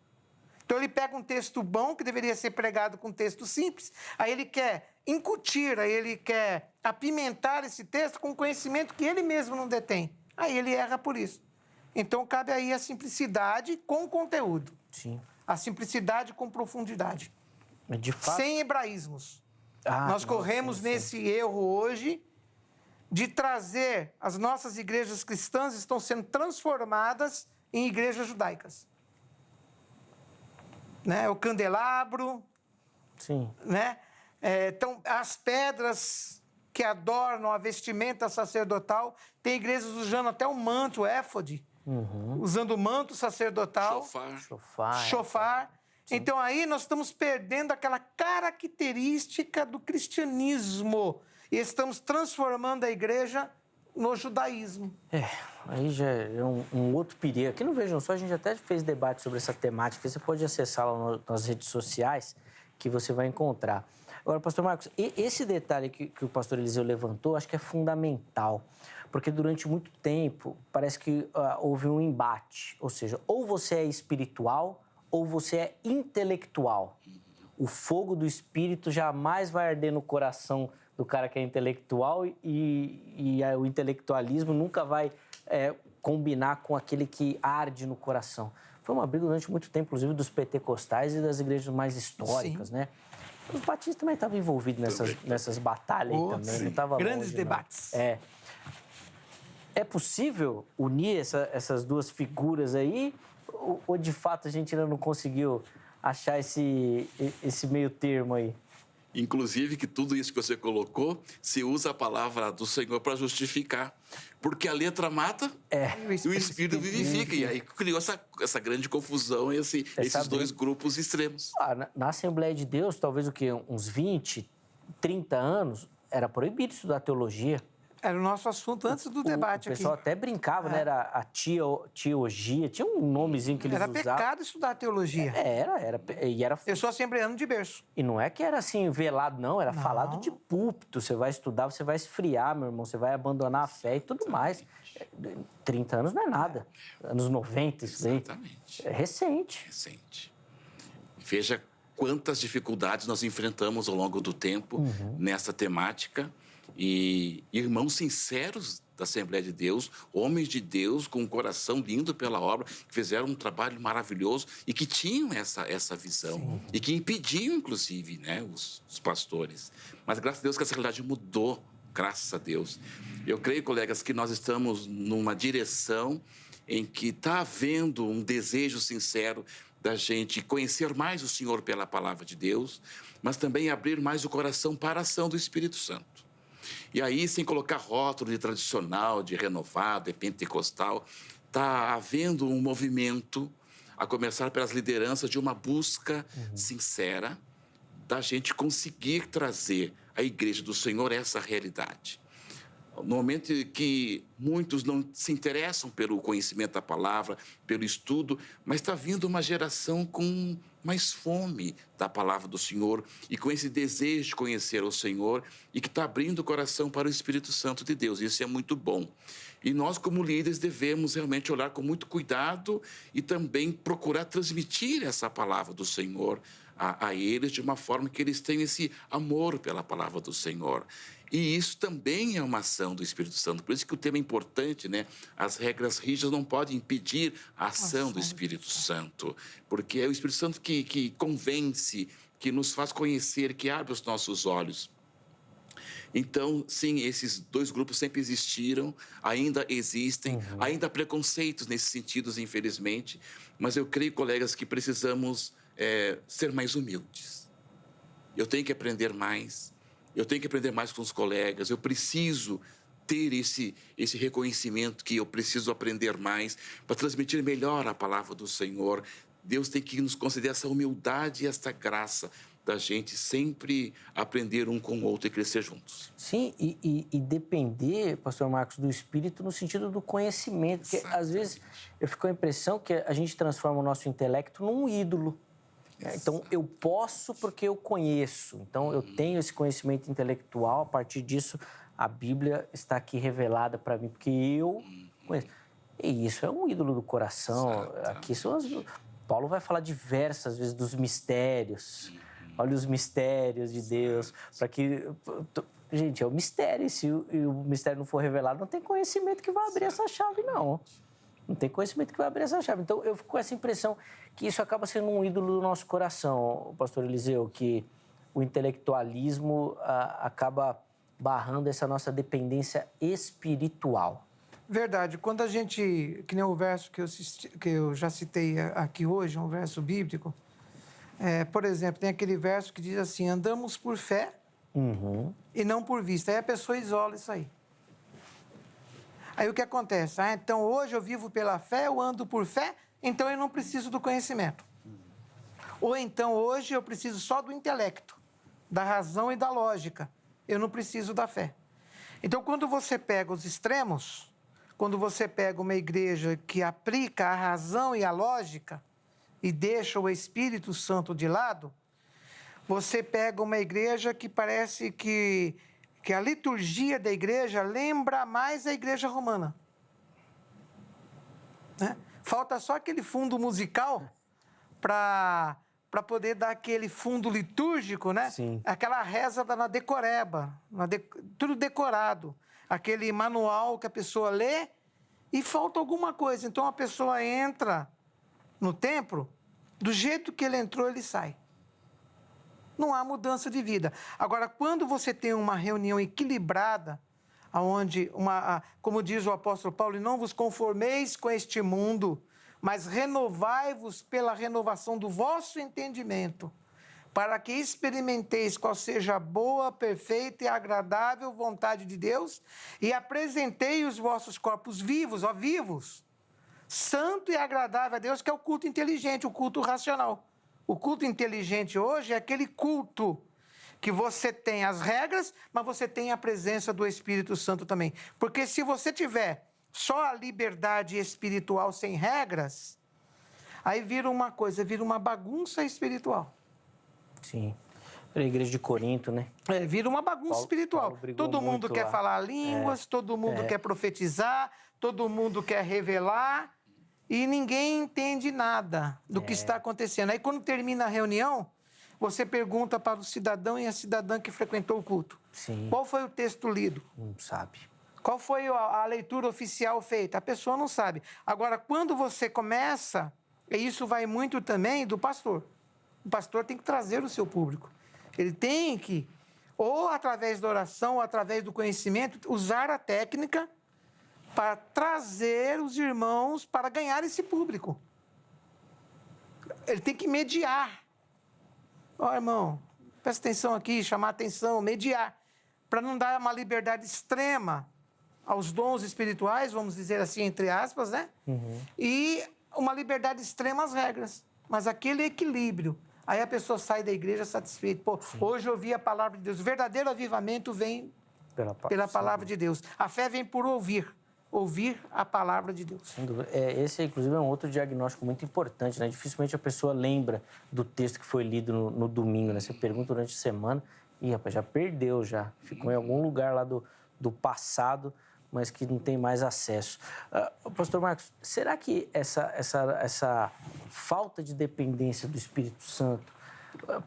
Então ele pega um texto bom, que deveria ser pregado com um texto simples, aí ele quer incutir, aí ele quer apimentar esse texto com conhecimento que ele mesmo não detém. Aí ele erra por isso. Então cabe aí a simplicidade com conteúdo. Sim. A simplicidade com profundidade. De fato... Sem hebraísmos. Ah, Nós corremos sim. nesse erro hoje de trazer... As nossas igrejas cristãs estão sendo transformadas em igrejas judaicas. Né? O candelabro, Sim. né? Então, as pedras que adornam a vestimenta sacerdotal, tem igrejas usando até o manto, o éfode, usando o manto sacerdotal, chofar. Então, aí nós estamos perdendo aquela característica do cristianismo e estamos transformando a igreja no judaísmo. Aí já é um outro perigo. Aqui no Vejam Só, a gente até fez debate sobre essa temática. Você pode acessá-la nas redes sociais, que você vai encontrar. Agora, pastor Marcos, esse detalhe que o pastor Eliseu levantou, acho que é fundamental. Porque durante muito tempo, parece que houve um embate. Ou seja, ou você é espiritual, ou você é intelectual. O fogo do espírito jamais vai arder no coração do cara que é intelectual e o intelectualismo nunca vai combinar com aquele que arde no coração. Foi uma briga durante muito tempo, inclusive, dos pentecostais e das igrejas mais históricas, Sim. né? Os batistas também estavam envolvidos nessas batalhas aí também. Não tava grandes longe, debates. não. É possível unir essas duas figuras aí? Ou de fato a gente ainda não conseguiu achar esse meio termo aí? Inclusive que tudo isso que você colocou, se usa a palavra do Senhor para justificar. Porque a letra mata e o Espírito vivifica. E aí criou essa grande confusão, esses dois grupos extremos. Na Assembleia de Deus, talvez uns 20, 30 anos, era proibido estudar teologia. Era o nosso assunto antes do debate aqui. O pessoal até brincava, né? Era a teologia, tinha um nomezinho que eles usavam. Era pecado estudar teologia. Era. Eu sou assembleano de berço. E não é que era assim, velado, não. Era falado de púlpito. Você vai estudar, você vai esfriar, meu irmão. Você vai abandonar a fé e tudo mais. 30 anos não é nada. Anos 90, isso daí. Exatamente. É recente. Recente. Veja quantas dificuldades nós enfrentamos ao longo do tempo nessa temática. E irmãos sinceros da Assembleia de Deus, homens de Deus com um coração lindo pela obra, que fizeram um trabalho maravilhoso e que tinham essa visão. Sim. E que impediam, inclusive, né, os pastores. Mas graças a Deus que essa realidade mudou, graças a Deus. Eu creio, colegas, que nós estamos numa direção em que está havendo um desejo sincero da gente conhecer mais o Senhor pela palavra de Deus, mas também abrir mais o coração para a ação do Espírito Santo. E aí, sem colocar rótulo de tradicional, de renovado, de pentecostal, está havendo um movimento, a começar pelas lideranças, de uma busca sincera da gente conseguir trazer à Igreja do Senhor essa realidade. No momento em que muitos não se interessam pelo conhecimento da palavra, pelo estudo, mas está vindo uma geração com mais fome da palavra do Senhor e com esse desejo de conhecer o Senhor e que está abrindo o coração para o Espírito Santo de Deus. Isso é muito bom. E nós, como líderes, devemos realmente olhar com muito cuidado e também procurar transmitir essa palavra do Senhor a eles de uma forma que eles tenham esse amor pela palavra do Senhor. E isso também é uma ação do Espírito Santo. Por isso que o tema é importante, né? As regras rígidas não podem impedir a ação do Espírito Santo. Porque é o Espírito Santo que convence, que nos faz conhecer, que abre os nossos olhos. Então, sim, esses dois grupos sempre existiram, ainda existem, ainda há preconceitos nesses sentidos, infelizmente. Mas eu creio, colegas, que precisamos ser mais humildes. Eu tenho que aprender mais. Eu tenho que aprender mais com os colegas, eu preciso ter esse reconhecimento que eu preciso aprender mais para transmitir melhor a palavra do Senhor, Deus tem que nos conceder essa humildade e essa graça da gente sempre aprender um com o outro e crescer juntos. Sim, e depender, pastor Marcos, do Espírito no sentido do conhecimento. Porque, às vezes, eu fico com a impressão que a gente transforma o nosso intelecto num ídolo. Então, eu posso porque eu conheço. Então, eu tenho esse conhecimento intelectual. A partir disso, a Bíblia está aqui revelada para mim, porque eu conheço. E isso é um ídolo do coração. Aqui são Paulo vai falar diversas vezes dos mistérios. Olha os mistérios de Deus. Para que... Gente, é um mistério. E se o mistério não for revelado, não tem conhecimento que vai abrir essa chave, não. Não tem conhecimento que vai abrir essa chave. Então, eu fico com essa impressão que isso acaba sendo um ídolo do nosso coração, pastor Eliseu, que o intelectualismo acaba barrando essa nossa dependência espiritual. Verdade. Quando a gente, que nem o verso que eu já citei aqui hoje, um verso bíblico, por exemplo, tem aquele verso que diz assim, andamos por fé e não por vista. Aí a pessoa isola isso aí. Aí o que acontece? Então hoje eu vivo pela fé, eu ando por fé, então eu não preciso do conhecimento. Ou então hoje eu preciso só do intelecto, da razão e da lógica. Eu não preciso da fé. Então quando você pega os extremos, quando você pega uma igreja que aplica a razão e a lógica e deixa o Espírito Santo de lado, você pega uma igreja que parece que a liturgia da igreja lembra mais a igreja romana. Né? Falta só aquele fundo musical para poder dar aquele fundo litúrgico, né? Sim. Aquela reza na decoreba, tudo decorado. Aquele manual que a pessoa lê e falta alguma coisa. Então a pessoa entra no templo, do jeito que ele entrou, ele sai. Não há mudança de vida. Agora, quando você tem uma reunião equilibrada, onde, como diz o apóstolo Paulo, não vos conformeis com este mundo, mas renovai-vos pela renovação do vosso entendimento, para que experimenteis qual seja a boa, perfeita e agradável vontade de Deus e apresentei os vossos corpos vivos, santo e agradável a Deus, que é o culto inteligente, o culto racional. O culto inteligente hoje é aquele culto que você tem as regras, mas você tem a presença do Espírito Santo também. Porque se você tiver só a liberdade espiritual sem regras, aí vira uma coisa, vira uma bagunça espiritual. Sim. A igreja de Corinto, né? Vira uma bagunça espiritual. Todo mundo quer lá. falar línguas, todo mundo quer profetizar, todo mundo quer revelar e ninguém entende nada do que está acontecendo. Aí quando termina a reunião, você pergunta para o cidadão e a cidadã que frequentou o culto. Sim. Qual foi o texto lido? Não sabe. Qual foi a leitura oficial feita? A pessoa não sabe. Agora, quando você começa, e isso vai muito também do pastor. O pastor tem que trazer o seu público. Ele tem que, ou através da oração, ou através do conhecimento, usar a técnica para trazer os irmãos para ganhar esse público. Ele tem que mediar. Ó, irmão, presta atenção aqui, chamar atenção, mediar, para não dar uma liberdade extrema aos dons espirituais, vamos dizer assim, entre aspas, né? E uma liberdade extrema às regras. Mas aquele equilíbrio. Aí a pessoa sai da igreja satisfeita. Pô, hoje eu ouvi a palavra de Deus. O verdadeiro avivamento vem pela palavra de Deus. A fé vem por ouvir a palavra de Deus. Esse, inclusive, é um outro diagnóstico muito importante, né? Dificilmente a pessoa lembra do texto que foi lido no domingo, né? Você pergunta durante a semana e, rapaz, já perdeu, já. Ficou em algum lugar lá do passado, mas que não tem mais acesso. Pastor Marcos, será que essa falta de dependência do Espírito Santo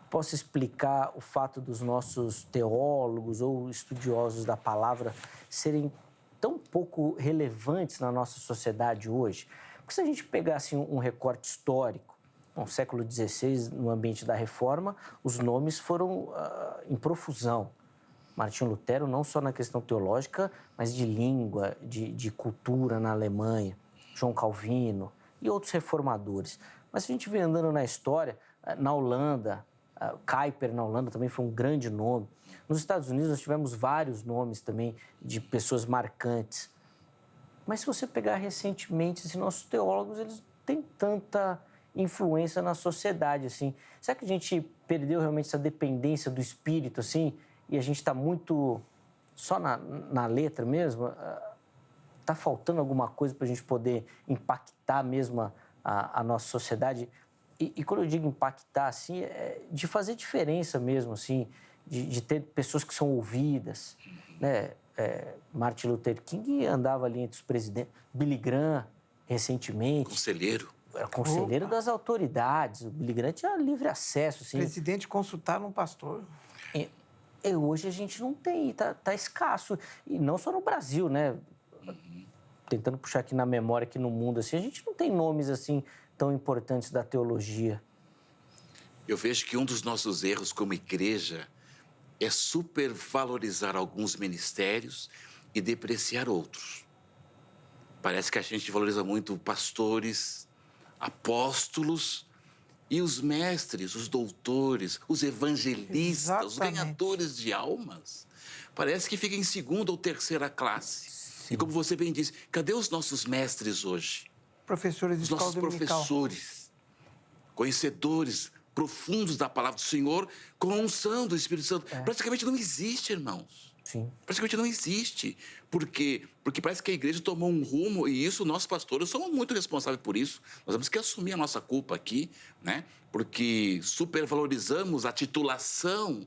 possa explicar o fato dos nossos teólogos ou estudiosos da palavra serem tão pouco relevantes na nossa sociedade hoje? Porque se a gente pegasse um recorte histórico, no século XVI, no ambiente da Reforma, os nomes foram em profusão. Martinho Lutero, não só na questão teológica, mas de língua, de cultura na Alemanha, João Calvino e outros reformadores. Mas se a gente vê andando na história, na Holanda, Kuyper na Holanda também foi um grande nome. Nos Estados Unidos nós tivemos vários nomes também de pessoas marcantes. Mas se você pegar recentemente, nossos teólogos, eles não têm tanta influência na sociedade, assim. Será que a gente perdeu realmente essa dependência do espírito, assim, e a gente está muito só na letra mesmo? Está faltando alguma coisa para a gente poder impactar mesmo a nossa sociedade? E quando eu digo impactar, assim, é de fazer diferença mesmo, assim, de ter pessoas que são ouvidas, né? Martin Luther King andava ali entre os presidentes, Billy Graham, recentemente. Conselheiro. Era conselheiro das autoridades, o Billy Graham tinha livre acesso, assim. O presidente consultar um pastor. E hoje a gente não tem, tá escasso. E não só no Brasil, né? Tentando puxar aqui na memória, aqui no mundo, assim, a gente não tem nomes, assim, tão importantes da teologia. Eu vejo que um dos nossos erros como igreja é supervalorizar alguns ministérios e depreciar outros. Parece que a gente valoriza muito pastores, apóstolos e os mestres, os doutores, os evangelistas, os ganhadores de almas. Parece que fica em segunda ou terceira classe. Sim. E como você bem disse, cadê os nossos mestres hoje? Professores de escola dominical. Os nossos professores, conhecedores profundos da palavra do Senhor, com a unção do Espírito Santo. Praticamente não existe, irmãos. Sim. Praticamente não existe. Por quê? Porque parece que a igreja tomou um rumo, e isso, nós pastores somos muito responsáveis por isso. Nós temos que assumir a nossa culpa aqui, né? Porque supervalorizamos a titulação.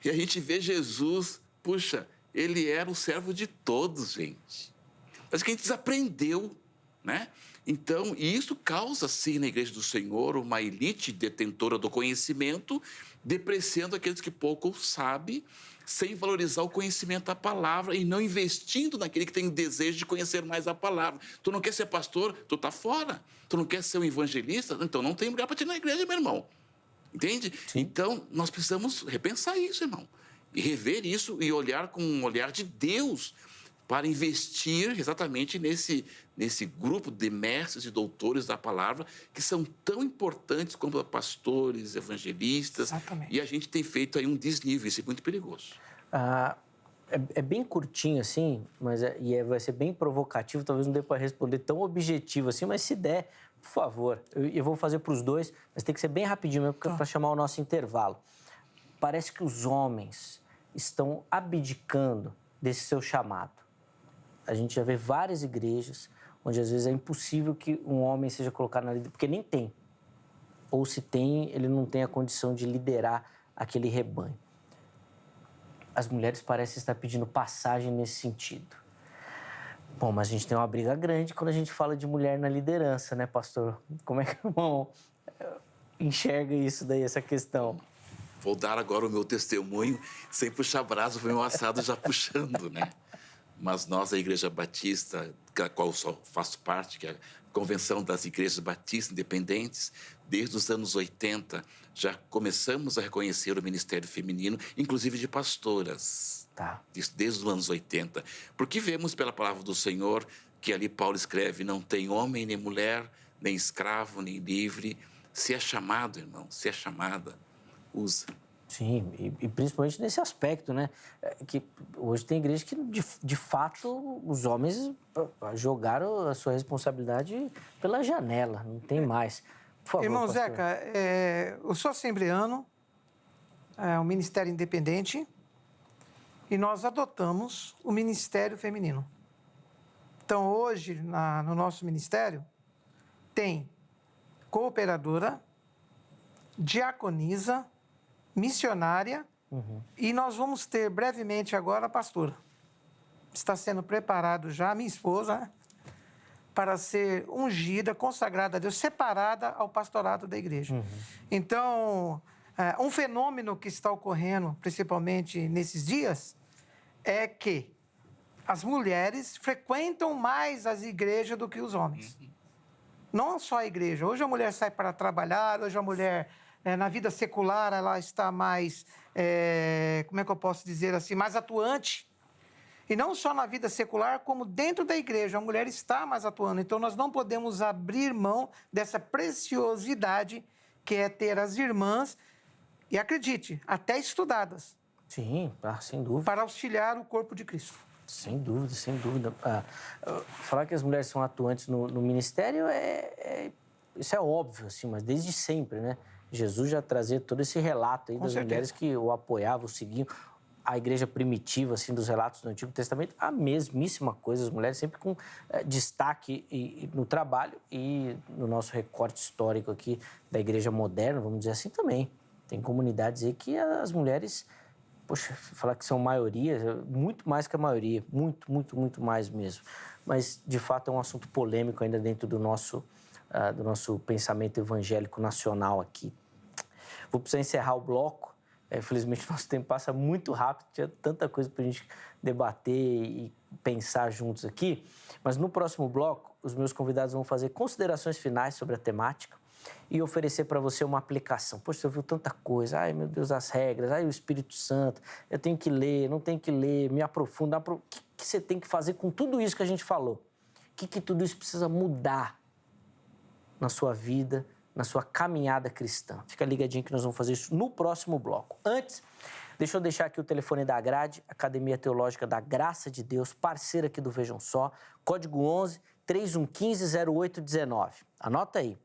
E a gente vê Jesus, puxa, ele era o servo de todos, gente. Parece que a gente desaprendeu, né? Então, isso causa, sim, na Igreja do Senhor, uma elite detentora do conhecimento, depreciando aqueles que pouco sabem, sem valorizar o conhecimento da palavra e não investindo naquele que tem desejo de conhecer mais a palavra. Tu não quer ser pastor? Tu tá fora. Tu não quer ser um evangelista? Então não tem lugar para ti na igreja, meu irmão. Entende? Sim. Então, nós precisamos repensar isso, irmão. E rever isso e olhar com um olhar de Deus para investir exatamente nesse grupo de mestres e doutores da palavra que são tão importantes como pastores, evangelistas. Exatamente. E a gente tem feito aí um desnível, isso é muito perigoso. É bem curtinho assim, mas vai ser bem provocativo, talvez não dê para responder tão objetivo assim, mas se der, por favor, eu vou fazer para os dois, mas tem que ser bem rapidinho mesmo para chamar o nosso intervalo. Parece que os homens estão abdicando desse seu chamado. A gente já vê várias igrejas onde, às vezes, é impossível que um homem seja colocado na liderança, porque nem tem. Ou se tem, ele não tem a condição de liderar aquele rebanho. As mulheres parecem estar pedindo passagem nesse sentido. Bom, mas a gente tem uma briga grande quando a gente fala de mulher na liderança, né, pastor? Como é que o irmão enxerga isso daí, essa questão? Vou dar agora o meu testemunho, sem puxar braço, foi um assado já puxando, né? Mas nós, a Igreja Batista, da qual só faço parte, que é a Convenção das Igrejas Batistas Independentes, desde os anos 80, já começamos a reconhecer o ministério feminino, inclusive de pastoras. Tá. Isso desde os anos 80. Porque vemos pela palavra do Senhor que ali Paulo escreve, não tem homem, nem mulher, nem escravo, nem livre. Se é chamado, irmão, se é chamada, usa. Sim, e principalmente nesse aspecto, né? Que hoje tem igreja que, de fato, os homens jogaram a sua responsabilidade pela janela, não tem mais. Por favor, irmão pastor. Zeca, eu sou assembleano, um ministério independente, e nós adotamos o ministério feminino. Então, hoje, no nosso ministério, tem cooperadora, diaconisa, missionária, e nós vamos ter brevemente agora a pastora. Está sendo preparado já, minha esposa, para ser ungida, consagrada a Deus, separada ao pastorado da igreja. Então, um fenômeno que está ocorrendo, principalmente nesses dias, é que as mulheres frequentam mais as igrejas do que os homens. Não só a igreja. Hoje a mulher sai para trabalhar, hoje a mulher... na vida secular, ela está mais, como é que eu posso dizer assim, mais atuante. E não só na vida secular, como dentro da igreja, a mulher está mais atuando. Então, nós não podemos abrir mão dessa preciosidade que é ter as irmãs, e acredite, até estudadas. Sim, sem dúvida. Para auxiliar o corpo de Cristo. Sem dúvida, sem dúvida. Falar que as mulheres são atuantes no ministério é isso é óbvio, assim, mas desde sempre, né? Jesus já trazia todo esse relato aí das mulheres que o apoiavam, o seguiam. A igreja primitiva, assim, dos relatos do Antigo Testamento, a mesmíssima coisa. As mulheres sempre com destaque no trabalho e no nosso recorte histórico aqui da igreja moderna, vamos dizer assim, também. Tem comunidades aí que as mulheres, poxa, falar que são maioria, muito mais que a maioria, muito mais mesmo. Mas, de fato, é um assunto polêmico ainda dentro do nosso pensamento evangélico nacional aqui. Vou precisar encerrar o bloco. Infelizmente, nosso tempo passa muito rápido, tinha tanta coisa para a gente debater e pensar juntos aqui. Mas no próximo bloco, os meus convidados vão fazer considerações finais sobre a temática e oferecer para você uma aplicação. Poxa, você ouviu tanta coisa, ai meu Deus, as regras, ai o Espírito Santo, eu tenho que ler, não tenho que ler, me aprofundar. O que você tem que fazer com tudo isso que a gente falou? O que tudo isso precisa mudar na sua vida, na sua caminhada cristã? Fica ligadinho que nós vamos fazer isso no próximo bloco. Antes, deixa eu deixar aqui o telefone da Grade, Academia Teológica da Graça de Deus, parceira aqui do Vejam Só, código 11 3115 0819. Anota aí,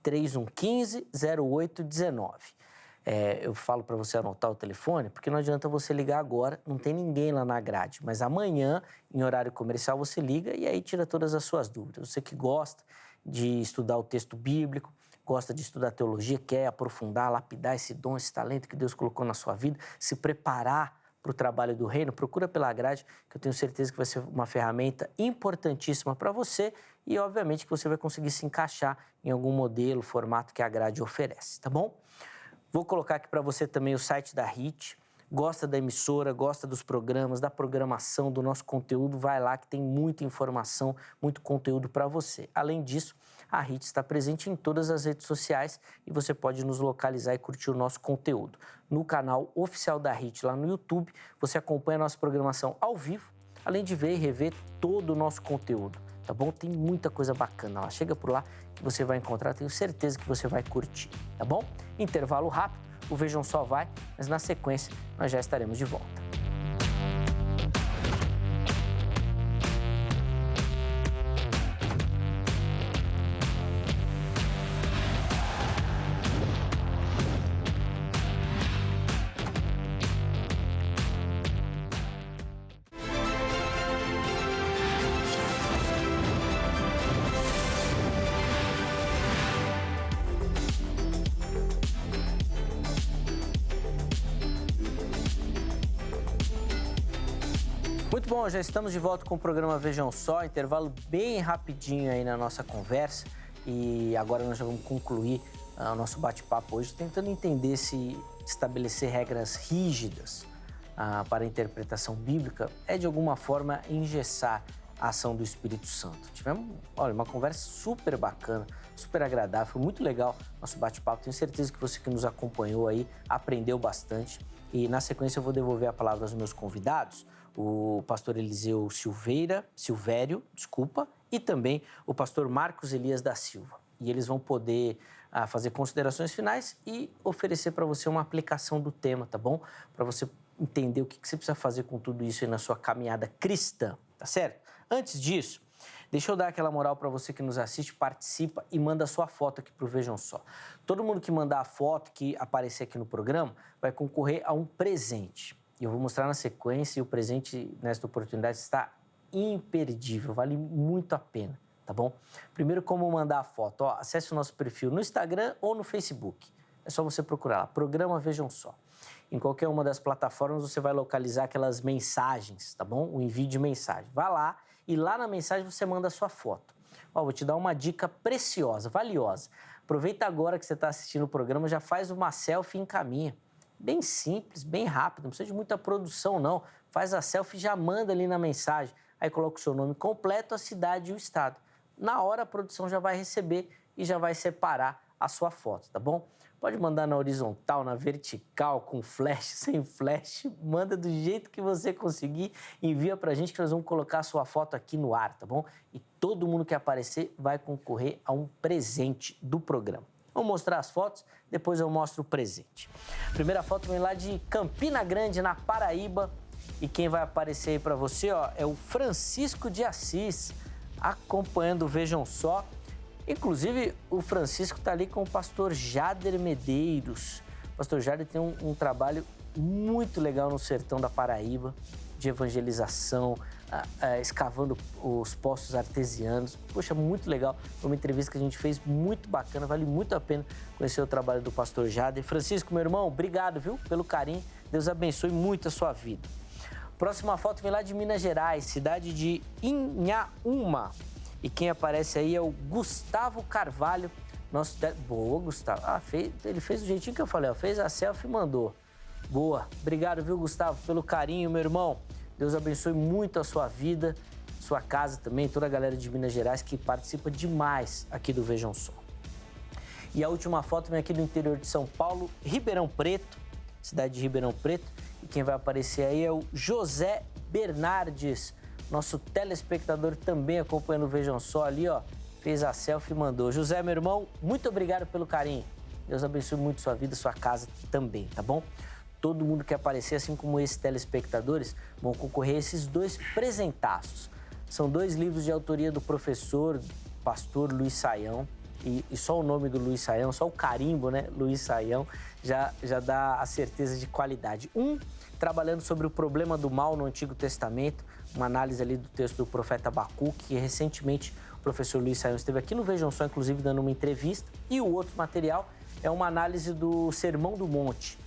3115 0819. Eu falo para você anotar o telefone, porque não adianta você ligar agora, não tem ninguém lá na grade, mas amanhã, em horário comercial, você liga e aí tira todas as suas dúvidas. Você que gosta de estudar o texto bíblico, gosta de estudar teologia, quer aprofundar, lapidar esse dom, esse talento que Deus colocou na sua vida, se preparar para o trabalho do reino, procura pela grade, que eu tenho certeza que vai ser uma ferramenta importantíssima para você e, obviamente, que você vai conseguir se encaixar em algum modelo, formato que a grade oferece, tá bom? Vou colocar aqui para você também o site da HIT. Gosta da emissora, gosta dos programas, da programação, do nosso conteúdo, vai lá que tem muita informação, muito conteúdo para você. Além disso, a HIT está presente em todas as redes sociais e você pode nos localizar e curtir o nosso conteúdo. No canal oficial da HIT, lá no YouTube, você acompanha a nossa programação ao vivo, além de ver e rever todo o nosso conteúdo, tá bom? Tem muita coisa bacana lá. Chega por lá que você vai encontrar, tenho certeza que você vai curtir, tá bom? Intervalo rápido, o Vejam Só vai, mas na sequência nós já estaremos de volta. Muito bom, já estamos de volta com o programa Vejam Só, intervalo bem rapidinho aí na nossa conversa e agora nós já vamos concluir o nosso bate-papo hoje tentando entender se estabelecer regras rígidas para a interpretação bíblica é de alguma forma engessar a ação do Espírito Santo. Tivemos, olha, uma conversa super bacana, super agradável, foi muito legal nosso bate-papo, tenho certeza que você que nos acompanhou aí aprendeu bastante e na sequência eu vou devolver a palavra aos meus convidados, o pastor Eliseu Silvério, e também o pastor Marcos Elias da Silva. E eles vão poder fazer considerações finais e oferecer para você uma aplicação do tema, tá bom? Para você entender o que você precisa fazer com tudo isso aí na sua caminhada cristã, tá certo? Antes disso, deixa eu dar aquela moral para você que nos assiste, participa e manda a sua foto aqui para o Vejam Só. Todo mundo que mandar a foto que aparecer aqui no programa vai concorrer a um presente. E eu vou mostrar na sequência e o presente nesta oportunidade está imperdível, vale muito a pena, tá bom? Primeiro, como mandar a foto? Acesse o nosso perfil no Instagram ou no Facebook. É só você procurar lá, Programa Vejam Só. Em qualquer uma das plataformas você vai localizar aquelas mensagens, tá bom? O envio de mensagem. Vá lá e lá na mensagem você manda a sua foto. Vou te dar uma dica preciosa, valiosa. Aproveita agora que você está assistindo o programa, já faz uma selfie e encaminha. Bem simples, bem rápido, não precisa de muita produção não. Faz a selfie e já manda ali na mensagem. Aí coloca o seu nome completo, a cidade e o estado. Na hora a produção já vai receber e já vai separar a sua foto, tá bom? Pode mandar na horizontal, na vertical, com flash, sem flash. Manda do jeito que você conseguir. Envia pra gente que nós vamos colocar a sua foto aqui no ar, tá bom? E todo mundo que aparecer vai concorrer a um presente do programa. Vou mostrar as fotos, depois eu mostro o presente. A primeira foto vem lá de Campina Grande, na Paraíba. E quem vai aparecer aí para você é o Francisco de Assis, acompanhando o Vejam Só. Inclusive, o Francisco está ali com o pastor Jader Medeiros. O pastor Jader tem um trabalho muito legal no sertão da Paraíba, de evangelização, escavando os poços artesianos. Poxa, muito legal. Foi uma entrevista que a gente fez muito bacana, vale muito a pena conhecer o trabalho do pastor Jader. Francisco, meu irmão, obrigado, viu, pelo carinho. Deus abençoe muito a sua vida. Próxima foto vem lá de Minas Gerais, cidade de Inhaúma. E quem aparece aí é o Gustavo Carvalho. Boa, Gustavo. Ele fez do jeitinho que eu falei, ó. Fez a selfie e mandou. Boa. Obrigado, viu, Gustavo, pelo carinho, meu irmão. Deus abençoe muito a sua vida, sua casa também, toda a galera de Minas Gerais que participa demais aqui do Vejam Só. E a última foto vem aqui do interior de São Paulo, Ribeirão Preto, cidade de Ribeirão Preto. E quem vai aparecer aí é o José Bernardes, nosso telespectador também acompanhando o Vejam Só ali, ó. Fez a selfie e mandou. José, meu irmão, muito obrigado pelo carinho. Deus abençoe muito sua vida, sua casa também, tá bom? Todo mundo que aparecer, assim como esses telespectadores, vão concorrer a esses 2 presentaços. São 2 livros de autoria do professor, pastor Luiz Saião. E só o nome do Luiz Saião, só o carimbo, né, Luiz Saião, já dá a certeza de qualidade. Trabalhando sobre o problema do mal no Antigo Testamento, uma análise ali do texto do profeta Abacuque, que recentemente o professor Luiz Saião esteve aqui no Vejam Só, inclusive dando uma entrevista. E o outro material é uma análise do Sermão do Monte,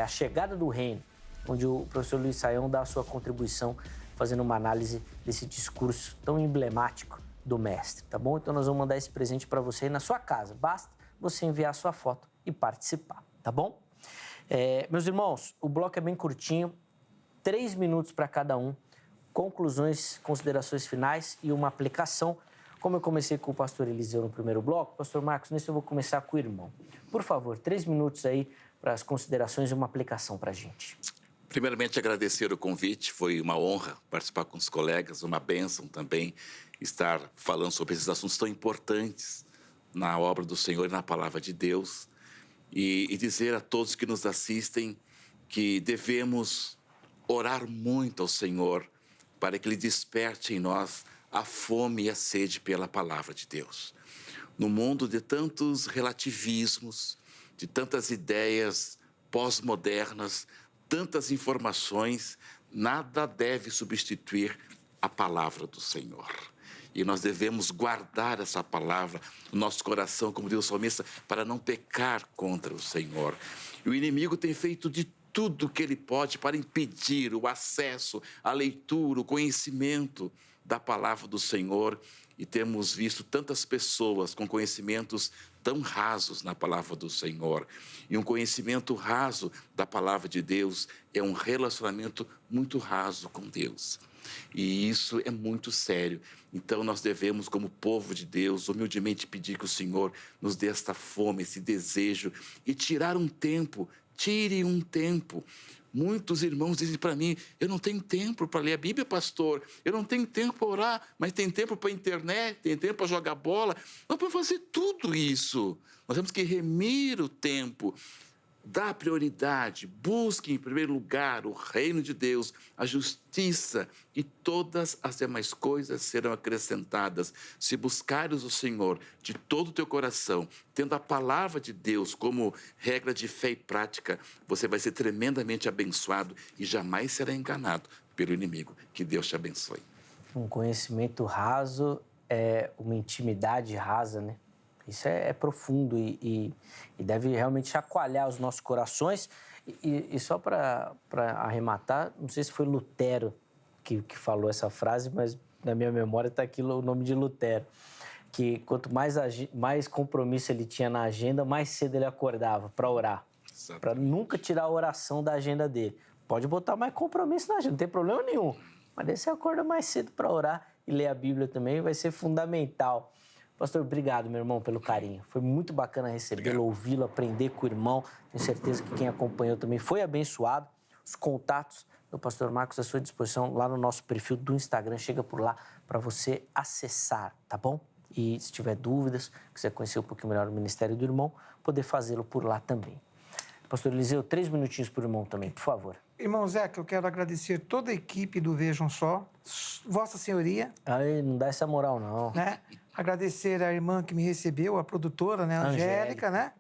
a chegada do reino, onde o professor Luiz Saião dá a sua contribuição fazendo uma análise desse discurso tão emblemático do mestre, tá bom? Então nós vamos mandar esse presente para você aí na sua casa. Basta você enviar a sua foto e participar, tá bom? Meus irmãos, o bloco é bem curtinho, 3 minutos para cada um, conclusões, considerações finais e uma aplicação. Como eu comecei com o pastor Eliseu no primeiro bloco, pastor Marcos, nesse eu vou começar com o irmão. Por favor, 3 minutos aí para as considerações e uma aplicação para a gente. Primeiramente, agradecer o convite. Foi uma honra participar com os colegas, uma bênção também estar falando sobre esses assuntos tão importantes na obra do Senhor e na palavra de Deus. E dizer a todos que nos assistem que devemos orar muito ao Senhor para que Ele desperte em nós a fome e a sede pela palavra de Deus. No mundo de tantos relativismos, de tantas ideias pós-modernas, tantas informações, nada deve substituir a palavra do Senhor. E nós devemos guardar essa palavra no nosso coração, como diz o salmista, para não pecar contra o Senhor. E o inimigo tem feito de tudo o que ele pode para impedir o acesso, a leitura, o conhecimento da palavra do Senhor. E temos visto tantas pessoas com conhecimentos tão rasos na palavra do Senhor. E um conhecimento raso da palavra de Deus é um relacionamento muito raso com Deus. E isso é muito sério. Então nós devemos, como povo de Deus, humildemente pedir que o Senhor nos dê esta fome, esse desejo e tirar um tempo, tire um tempo. Muitos irmãos dizem para mim, eu não tenho tempo para ler a Bíblia, pastor, eu não tenho tempo para orar, mas tem tempo para a internet, tem tempo para jogar bola. Nós podemos fazer tudo isso. Nós temos que remir o tempo, dar prioridade, busque em primeiro lugar o reino de Deus, a justiça, e todas as demais coisas serão acrescentadas. Se buscares o Senhor de todo o teu coração, tendo a palavra de Deus como regra de fé e prática, você vai ser tremendamente abençoado e jamais será enganado pelo inimigo. Que Deus te abençoe. Um conhecimento raso é uma intimidade rasa, né? Isso é profundo e deve realmente chacoalhar os nossos corações. E só para arrematar, não sei se foi Lutero que falou essa frase, mas na minha memória está aqui o nome de Lutero, que quanto mais compromisso ele tinha na agenda, mais cedo ele acordava para orar, para nunca tirar a oração da agenda dele. Pode botar mais compromisso na agenda, não tem problema nenhum, mas daí você acorda mais cedo para orar e ler a Bíblia também, vai ser fundamental. Pastor, obrigado, meu irmão, pelo carinho. Foi muito bacana recebê-lo, ouvi-lo, aprender com o irmão. Tenho certeza que quem acompanhou também foi abençoado. Os contatos do pastor Marcos à sua disposição lá no nosso perfil do Instagram. Chega por lá para você acessar, tá bom? E se tiver dúvidas, quiser conhecer um pouquinho melhor o ministério do irmão, poder fazê-lo por lá também. Pastor Eliseu, 3 minutinhos para o irmão também, por favor. Irmão Zeca, eu quero agradecer toda a equipe do Vejam Só, Vossa Senhoria. Aí, não dá essa moral, não. Né? Agradecer a irmã que me recebeu, a produtora, né? A Angélica, né?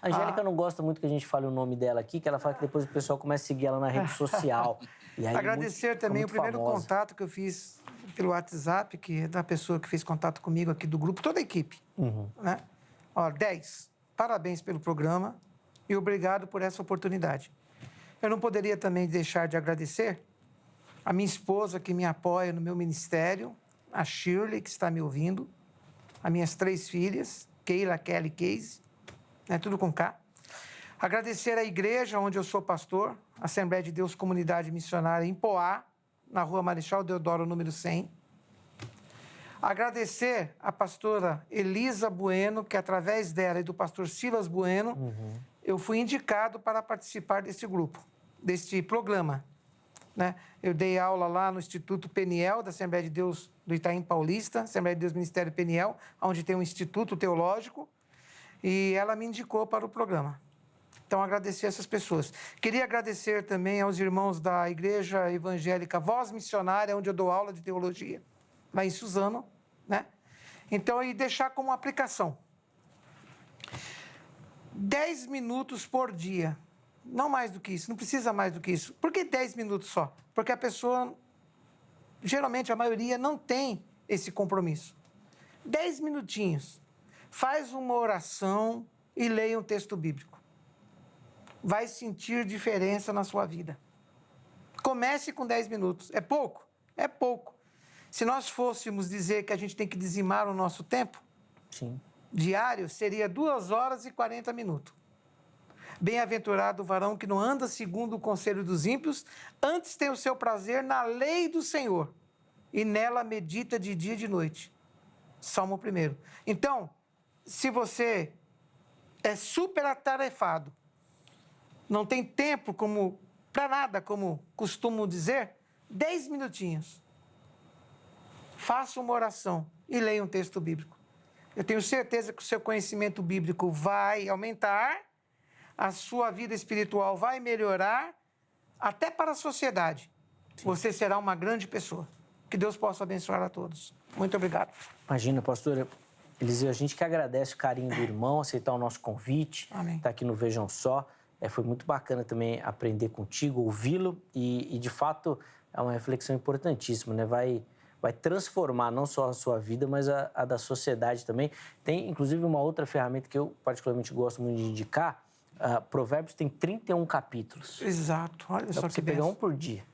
A Angélica não gosta muito que a gente fale o nome dela aqui, que ela fala que depois o pessoal começa a seguir ela na rede social. E aí agradecer também o primeiro contato que eu fiz pelo WhatsApp, que é da pessoa que fez contato comigo aqui do grupo, toda a equipe. Né? 10. Parabéns pelo programa e obrigado por essa oportunidade. Eu não poderia também deixar de agradecer a minha esposa que me apoia no meu ministério, a Shirley, que está me ouvindo, as minhas 3 filhas, Keila, Kelly e Casey, né, tudo com K. Agradecer à igreja onde eu sou pastor, Assembleia de Deus Comunidade Missionária em Poá, na rua Marechal Deodoro, número 100. Agradecer à pastora Elisa Bueno, que através dela e do pastor Silas Bueno, eu fui indicado para participar desse grupo, deste programa. Né? Eu dei aula lá no Instituto Peniel, da Assembleia de Deus do Itaim Paulista, Assembleia de Deus Ministério Peniel, onde tem um instituto teológico, e ela me indicou para o programa. Então, agradecer essas pessoas. Queria agradecer também aos irmãos da Igreja Evangélica Voz Missionária, onde eu dou aula de teologia, lá em Suzano, né? Então, e deixar como aplicação. 10 minutos por dia. Não mais do que isso, não precisa mais do que isso. Por que 10 minutos só? Porque a pessoa, geralmente a maioria, não tem esse compromisso. 10 minutinhos. Faz uma oração e leia um texto bíblico. Vai sentir diferença na sua vida. Comece com 10 minutos. É pouco? É pouco. Se nós fôssemos dizer que a gente tem que dizimar o nosso tempo diário, seria 2 horas e 40 minutos. Bem-aventurado o varão que não anda segundo o conselho dos ímpios, antes tem o seu prazer na lei do Senhor, e nela medita de dia e de noite. Salmo 1. Então, se você é super atarefado, não tem tempo para nada, como costumo dizer, 10 minutinhos. Faça uma oração e leia um texto bíblico. Eu tenho certeza que o seu conhecimento bíblico vai aumentar, a sua vida espiritual vai melhorar, até para a sociedade. Você será uma grande pessoa. Que Deus possa abençoar a todos. Muito obrigado. Imagina, pastora Eliseu, a gente que agradece o carinho do irmão, aceitar o nosso convite, estar aqui no Vejam Só. Foi muito bacana também aprender contigo, ouvi-lo e, de fato, é uma reflexão importantíssima, né? Vai transformar não só a sua vida, mas a da sociedade também. Tem, inclusive, uma outra ferramenta que eu particularmente gosto muito de indicar. Provérbios tem 31 capítulos. Exato, olha só que você pegar um por dia.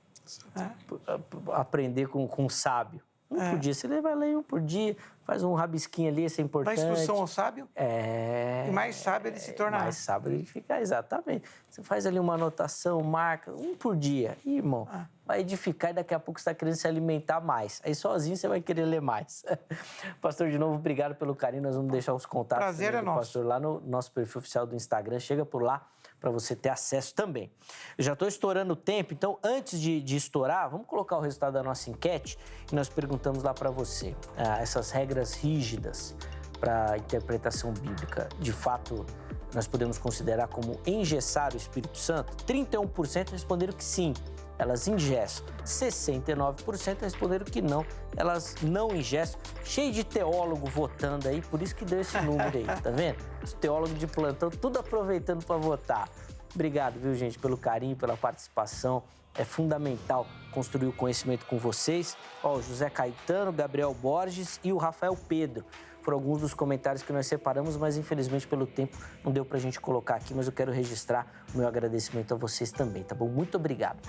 Aprender com um sábio. Por dia. Você vai ler um por dia, faz um rabisquinho ali, isso é importante. Dá instrução ao sábio? E mais sábio ele se tornará. Mais sábio ele fica, exatamente. Você faz ali uma anotação, marca, um por dia. E, irmão, vai edificar e daqui a pouco você está querendo se alimentar mais. Aí sozinho você vai querer ler mais. Pastor, de novo, obrigado pelo carinho. Nós vamos deixar os contatos Prazer é do nosso. pastor lá no nosso perfil oficial do Instagram. Chega por lá para você ter acesso também. Eu já estou estourando o tempo, então antes de estourar, vamos colocar o resultado da nossa enquete e nós perguntamos lá para você essas regras rígidas para a interpretação bíblica. De fato, nós podemos considerar como engessar o Espírito Santo? 31% responderam que sim, elas ingessam. 69% responderam que não, elas não ingessam. Cheio de teólogo votando aí, por isso que deu esse número aí, tá vendo? Os teólogos de plantão, tudo aproveitando para votar. Obrigado, viu, gente, pelo carinho, pela participação. É fundamental construir o conhecimento com vocês. O José Caetano, Gabriel Borges e o Rafael Pedro. Foram alguns dos comentários que nós separamos, mas infelizmente pelo tempo não deu pra gente colocar aqui, mas eu quero registrar o meu agradecimento a vocês também, tá bom? Muito obrigado.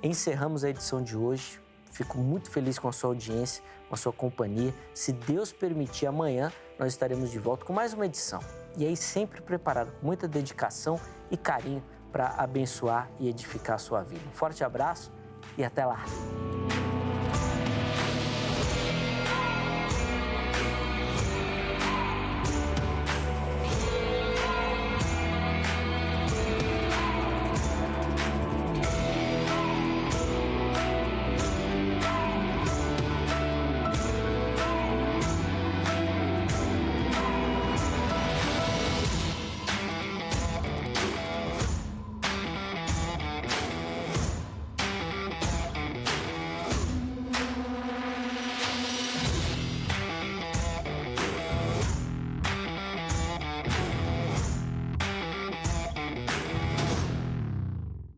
Encerramos a edição de hoje. Fico muito feliz com a sua audiência, com a sua companhia. Se Deus permitir, amanhã nós estaremos de volta com mais uma edição. E aí sempre preparado com muita dedicação e carinho para abençoar e edificar a sua vida. Um forte abraço e até lá!